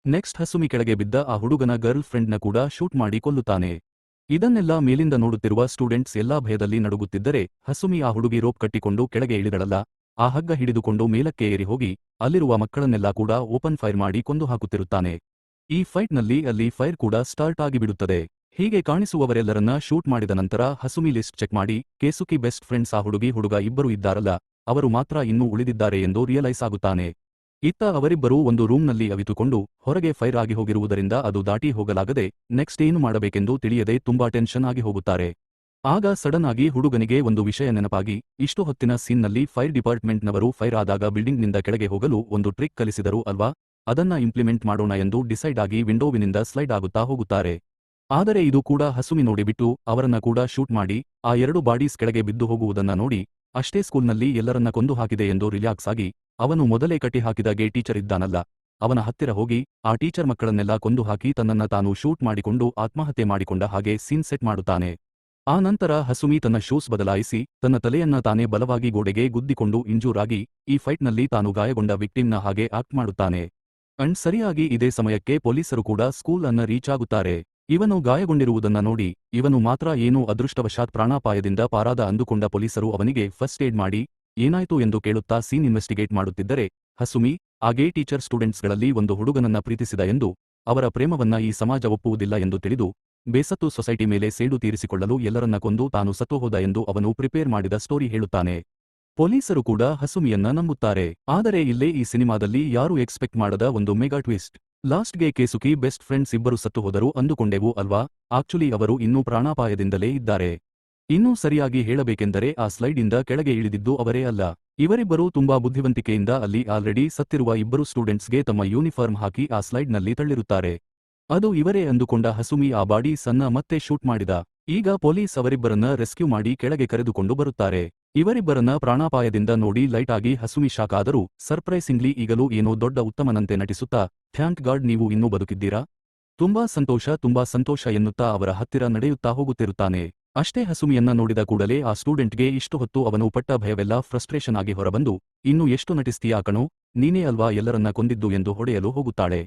ನೆಕ್ಸ್ಟ್ ಹಸುಮಿ ಕೆಳಗೆ ಬಿದ್ದ ಆ ಹುಡುಗನ ಗರ್ಲ್ ಫ್ರೆಂಡ್ನ ಕೂಡ ಶೂಟ್ ಮಾಡಿ ಕೊಲ್ಲುತ್ತಾನೆ. ಇದನ್ನೆಲ್ಲ ಮೇಲಿಂದ ನೋಡುತ್ತಿರುವ ಸ್ಟೂಡೆಂಟ್ಸ್ ಎಲ್ಲಾ ಭಯದಲ್ಲಿ ನಡುಗುತ್ತಿದ್ದರೆ ಹಸುಮಿ ಆ ಹುಡುಗಿ ರೋಪ್ ಕಟ್ಟಿಕೊಂಡು ಕೆಳಗೆ ಇಳಿದಳಲ್ಲ, ಆ ಹಗ್ಗ ಹಿಡಿದುಕೊಂಡು ಮೇಲಕ್ಕೆ ಏರಿ ಹೋಗಿ ಅಲ್ಲಿರುವ ಮಕ್ಕಳನ್ನೆಲ್ಲ ಕೂಡ ಓಪನ್ ಫೈರ್ ಮಾಡಿ ಕೊಂದು ಹಾಕುತ್ತಿರುತ್ತಾನೆ. ಈ ಫೈಟ್ನಲ್ಲಿ ಅಲ್ಲಿ ಫೈರ್ ಕೂಡ ಸ್ಟಾರ್ಟ್ ಆಗಿಬಿಡುತ್ತದೆ. ಹೀಗೆ ಕಾಣಿಸುವವರೆಲ್ಲರನ್ನ ಶೂಟ್ ಮಾಡಿದ ನಂತರ ಹಸುಮಿ ಲಿಸ್ಟ್ ಚೆಕ್ ಮಾಡಿ ಕೇಸುಕಿ ಬೆಸ್ಟ್ ಫ್ರೆಂಡ್ಸ್ ಆ ಹುಡುಗ ಇಬ್ಬರು ಇದ್ದಾರಲ್ಲ, ಅವರು ಮಾತ್ರ ಇನ್ನೂ ಉಳಿದಿದ್ದಾರೆ ಎಂದು ರಿಯಲೈಸ್ ಆಗುತ್ತಾನೆ. ಇತ್ತ ಅವರಿಬ್ಬರೂ ಒಂದು ರೂಮ್ನಲ್ಲಿ ಅವಿತುಕೊಂಡು ಹೊರಗೆ ಫೈರ್ ಆಗಿ ಹೋಗಿರುವುದರಿಂದ ಅದು ದಾಟಿ ಹೋಗಲಾಗದೆ ನೆಕ್ಸ್ಟ್ ಏನು ಮಾಡಬೇಕೆಂದು ತಿಳಿಯದೆ ತುಂಬಾ ಟೆನ್ಷನ್ ಆಗಿ ಹೋಗುತ್ತಾರೆ. ಆಗ ಸಡನ್ ಆಗಿ ಹುಡುಗನಿಗೆ ಒಂದು ವಿಷಯ ನೆನಪಾಗಿ, ಇಷ್ಟು ಹೊತ್ತಿನ ಸೀನ್ನಲ್ಲಿ ಫೈರ್ ಡಿಪಾರ್ಟ್ಮೆಂಟ್ನವರು ಫೈರ್ ಆದಾಗ ಬಿಲ್ಡಿಂಗ್ನಿಂದ ಕೆಳಗೆ ಹೋಗಲು ಒಂದು ಟ್ರಿಕ್ ಕಲಿಸಿದರು ಅಲ್ವಾ, ಅದನ್ನ ಇಂಪ್ಲಿಮೆಂಟ್ ಮಾಡೋಣ ಎಂದು ಡಿಸೈಡ್ ಆಗಿ ವಿಂಡೋವಿನಿಂದ ಸ್ಲೈಡ್ ಆಗುತ್ತಾ ಹೋಗುತ್ತಾರೆ. ಆದರೆ ಇದು ಕೂಡ ಹಸುಮಿ ನೋಡಿಬಿಟ್ಟು ಅವರನ್ನ ಕೂಡ ಶೂಟ್ ಮಾಡಿ ಆ ಎರಡು ಬಾಡೀಸ್ ಕೆಳಗೆ ಬಿದ್ದು ಹೋಗುವುದನ್ನ ನೋಡಿ ಅಷ್ಟೇ ಸ್ಕೂಲ್ನಲ್ಲಿ ಎಲ್ಲರನ್ನ ಕೊಂದು ಹಾಕಿದೆ ಎಂದು ರಿಲ್ಯಾಕ್ಸ್ ಆಗಿ ಅವನು ಮೊದಲೇ ಕಟ್ಟಿಹಾಕಿದ ಗೇ ಟೀಚರ್ ಇದ್ದಾನಲ್ಲ, ಅವನ ಹತ್ತಿರ ಹೋಗಿ ಆ ಟೀಚರ್ ಮಕ್ಕಳನ್ನೆಲ್ಲ ಕೊಂದು ಹಾಕಿ ತನ್ನನ್ನ ತಾನು ಶೂಟ್ ಮಾಡಿಕೊಂಡು ಆತ್ಮಹತ್ಯೆ ಮಾಡಿಕೊಂಡ ಹಾಗೆ ಸೀನ್ ಸೆಟ್ ಮಾಡುತ್ತಾನೆ. ಆ ನಂತರ ಹಸುಮಿ ತನ್ನ ಶೂಸ್ ಬದಲಾಯಿಸಿ ತನ್ನ ತಲೆಯನ್ನ ತಾನೇ ಬಲವಾಗಿ ಗೋಡೆಗೆ ಗುದ್ದಿಕೊಂಡು ಇಂಜೂರ್ ಆಗಿ ಈ ಫೈಟ್ನಲ್ಲಿ ತಾನು ಗಾಯಗೊಂಡ ವಿಕ್ಟಿಮ್ನ ಹಾಗೆ ಆಕ್ಟ್ ಮಾಡುತ್ತಾನೆ. ಅಂಡ್ ಸರಿಯಾಗಿ ಇದೇ ಸಮಯಕ್ಕೆ ಪೊಲೀಸರು ಕೂಡ ಸ್ಕೂಲ್ ಅನ್ನ ರೀಚ್ ಆಗುತ್ತಾರೆ. ಇವನು ಗಾಯಗೊಂಡಿರುವುದನ್ನ ನೋಡಿ ಇವನು ಮಾತ್ರ ಏನೋ ಅದೃಷ್ಟವಶಾತ್ ಪ್ರಾಣಾಪಾಯದಿಂದ ಪಾರಾದ ಅಂದುಕೊಂಡ ಪೊಲೀಸರು ಅವನಿಗೆ ಫಸ್ಟ್ ಏಡ್ ಮಾಡಿ ಏನಾಯ್ತು ಎಂದು ಕೇಳುತ್ತಾ ಸೀನ್ ಇನ್ವೆಸ್ಟಿಗೇಟ್ ಮಾಡುತ್ತಿದ್ದರೆ ಹಸುಮಿ ಆ ಗೇ ಟೀಚರ್ ಸ್ಟೂಡೆಂಟ್ಸ್ಗಳಲ್ಲಿ ಒಂದು ಹುಡುಗನನ್ನ ಪ್ರೀತಿಸಿದ ಎಂದು, ಅವರ ಪ್ರೇಮವನ್ನ ಈ ಸಮಾಜ ಒಪ್ಪುವುದಿಲ್ಲ ಎಂದು ತಿಳಿದು ಬೇಸತ್ತು ಸೊಸೈಟಿ ಮೇಲೆ ಸೇಡು ತೀರಿಸಿಕೊಳ್ಳಲು ಎಲ್ಲರನ್ನ ಕೊಂದು ತಾನು ಸತ್ತುಹೋದ ಎಂದು ಅವನು ಪ್ರಿಪೇರ್ ಮಾಡಿದ ಸ್ಟೋರಿ ಹೇಳುತ್ತಾನೆ. ಪೊಲೀಸರು ಕೂಡ ಹಸುಮಿಯನ್ನ ನಂಬುತ್ತಾರೆ. ಆದರೆ ಇಲ್ಲೇ ಈ ಸಿನಿಮಾದಲ್ಲಿ ಯಾರು ಎಕ್ಸ್ಪೆಕ್ಟ್ ಮಾಡದ ಒಂದು ಮೆಗಾ ಟ್ವಿಸ್ಟ್. ಲಾಸ್ಟ್ಗೆ ಕೇಸುಕಿ ಬೆಸ್ಟ್ ಫ್ರೆಂಡ್ಸ್ ಇಬ್ಬರು ಸತ್ತು ಹೋದರು ಅಂದುಕೊಂಡೆವು ಅಲ್ವಾ, ಆಕ್ಚುಲಿ ಅವರು ಇನ್ನೂ ಪ್ರಾಣಾಪಾಯದಿಂದಲೇ ಇದ್ದಾರೆ. ಇನ್ನೂ ಸರಿಯಾಗಿ ಹೇಳಬೇಕೆಂದರೆ ಆ ಸ್ಲೈಡ್ ಇಂದ ಕೆಳಗೆ ಇಳಿದಿದ್ದು ಅವರೇ ಅಲ್ಲ. ಇವರಿಬ್ಬರೂ ತುಂಬಾ ಬುದ್ಧಿವಂತಿಕೆಯಿಂದ ಅಲ್ಲಿ ಆಲ್ರೆಡಿ ಸತ್ತಿರುವ ಇಬ್ಬರು ಸ್ಟೂಡೆಂಟ್ಸ್ಗೆ ತಮ್ಮ ಯೂನಿಫಾರ್ಮ್ ಹಾಕಿ ಆ ಸ್ಲೈಡ್ನಲ್ಲಿ ತಳ್ಳಿರುತ್ತಾರೆ. ಅದು ಇವರೇ ಅಂದುಕೊಂಡ ಹಸುಮಿ ಆ ಬಾಡೀಸ್ ಅನ್ನ ಮತ್ತೆ ಶೂಟ್ ಮಾಡಿದ. ಈಗ ಪೊಲೀಸ್ ಅವರಿಬ್ಬರನ್ನ ರೆಸ್ಕ್ಯೂ ಮಾಡಿ ಕೆಳಗೆ ಕರೆದುಕೊಂಡು ಬರುತ್ತಾರೆ. ಇವರಿಬ್ಬರನ್ನ ಪ್ರಾಣಾಪಾಯದಿಂದ ನೋಡಿ ಲೈಟ್ ಆಗಿ ಹಸುಮಿ ಶಾಕ್ ಆದರೂ ಸರ್ಪ್ರೈಸಿಂಗ್ಲಿ ಈಗಲೂ ಏನೋ ದೊಡ್ಡ ಉತ್ತಮನಂತೆ ನಟಿಸುತ್ತಾ ಥ್ಯಾಂಕ್ ಗಾಡ್ ನೀವು ಇನ್ನೂ ಬದುಕಿದ್ದೀರಾ, ತುಂಬಾ ಸಂತೋಷ ಎನ್ನುತ್ತಾ ಅವರ ಹತ್ತಿರ ನಡೆಯುತ್ತಾ ಹೋಗುತ್ತಿರುತ್ತಾನೆ. ಅಷ್ಟೇ ಹಸುಮಿಯನ್ನ ನೋಡಿದ ಕೂಡಲೇ ಆ ಸ್ಟೂಡೆಂಟ್ಗೆ ಇಷ್ಟು ಹೊತ್ತು ಅವನು ಪಟ್ಟ ಭಯವೆಲ್ಲ ಫ್ರಸ್ಟ್ರೇಷನ್ ಆಗಿ ಹೊರಬಂದು ಇನ್ನು ಎಷ್ಟು ನಟಿಸ್ತೀಯಾ ಕಣೋ, ನೀನೇ ಅಲ್ವಾ ಎಲ್ಲರನ್ನ ಕೊಂದಿದ್ದು ಎಂದು ಹೊಡೆಯಲು ಹೋಗುತ್ತಾಳೆ.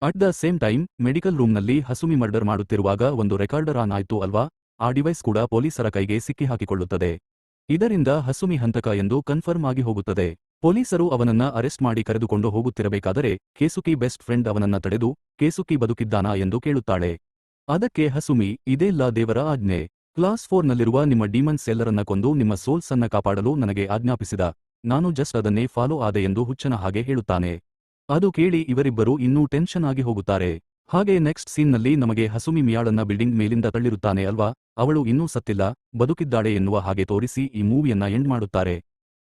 At the same time medical ರೂಮ್ನಲ್ಲಿ ಹಸುಮಿ ಮರ್ಡರ್ ಮಾಡುತ್ತಿರುವಾಗ ಒಂದು ರೆಕಾರ್ಡರ್ ಆನ್ ಆಯ್ತು ಅಲ್ವಾ, ಆ ಡಿವೈಸ್ ಕೂಡ ಪೊಲೀಸರ ಕೈಗೆ ಸಿಕ್ಕಿಹಾಕಿಕೊಳ್ಳುತ್ತದೆ. ಇದರಿಂದ ಹಸುಮಿ ಹಂತಕ ಎಂದು ಕನ್ಫರ್ಮ್ ಆಗಿ ಹೋಗುತ್ತದೆ. ಪೊಲೀಸರು ಅವನನ್ನ ಅರೆಸ್ಟ್ ಮಾಡಿ ಕರೆದುಕೊಂಡು ಹೋಗುತ್ತಿರಬೇಕಾದರೆ ಕೇಸುಕಿ ಬೆಸ್ಟ್ ಫ್ರೆಂಡ್ ಅವನನ್ನ ತಡೆದು ಕೇಸುಕಿ ಬದುಕಿದ್ದಾನಾ ಎಂದು ಕೇಳುತ್ತಾಳೆ. ಅದಕ್ಕೆ ಹಸುಮಿ ಇದೆಲ್ಲ ದೇವರ ಆಜ್ಞೆ, ಕ್ಲಾಸ್ 4ನಲ್ಲಿರುವ ನಿಮ್ಮ ಡೀಮನ್ಸ್ ಎಲ್ಲರನ್ನ ಕೊಂದು ನಿಮ್ಮ ಸೋಲ್ಸ್ ಅನ್ನ ಕಾಪಾಡಲು ನನಗೆ ಆಜ್ಞಾಪಿಸಿದ, ನಾನು ಜಸ್ಟ್ ಅದನ್ನೇ ಫಾಲೋ ಆದೆ ಎಂದು ಹುಚ್ಚನ ಹಾಗೆ ಹೇಳುತ್ತಾನೆ. ಅದು ಕೇಳಿ ಇವರಿಬ್ಬರು ಇನ್ನೂ ಟೆನ್ಷನ್ ಆಗಿ ಹೋಗುತ್ತಾರೆ. ಹಾಗೆ ನೆಕ್ಸ್ಟ್ ಸೀನ್ನಲ್ಲಿ ನಮಗೆ ಹಸುಮಿ ಮಿಯಾಳನ್ನ ಬಿಲ್ಡಿಂಗ್ ಮೇಲಿಂದ ತಳ್ಳಿರುತ್ತಾನೆ ಅಲ್ವಾ, ಅವಳು ಇನ್ನೂ ಸತ್ತಿಲ್ಲ, ಬದುಕಿದ್ದಾಳೆ ಎನ್ನುವ ಹಾಗೆ ತೋರಿಸಿ ಈ ಮೂವಿಯನ್ನ ಎಂಡ್ ಮಾಡುತ್ತಾರೆ.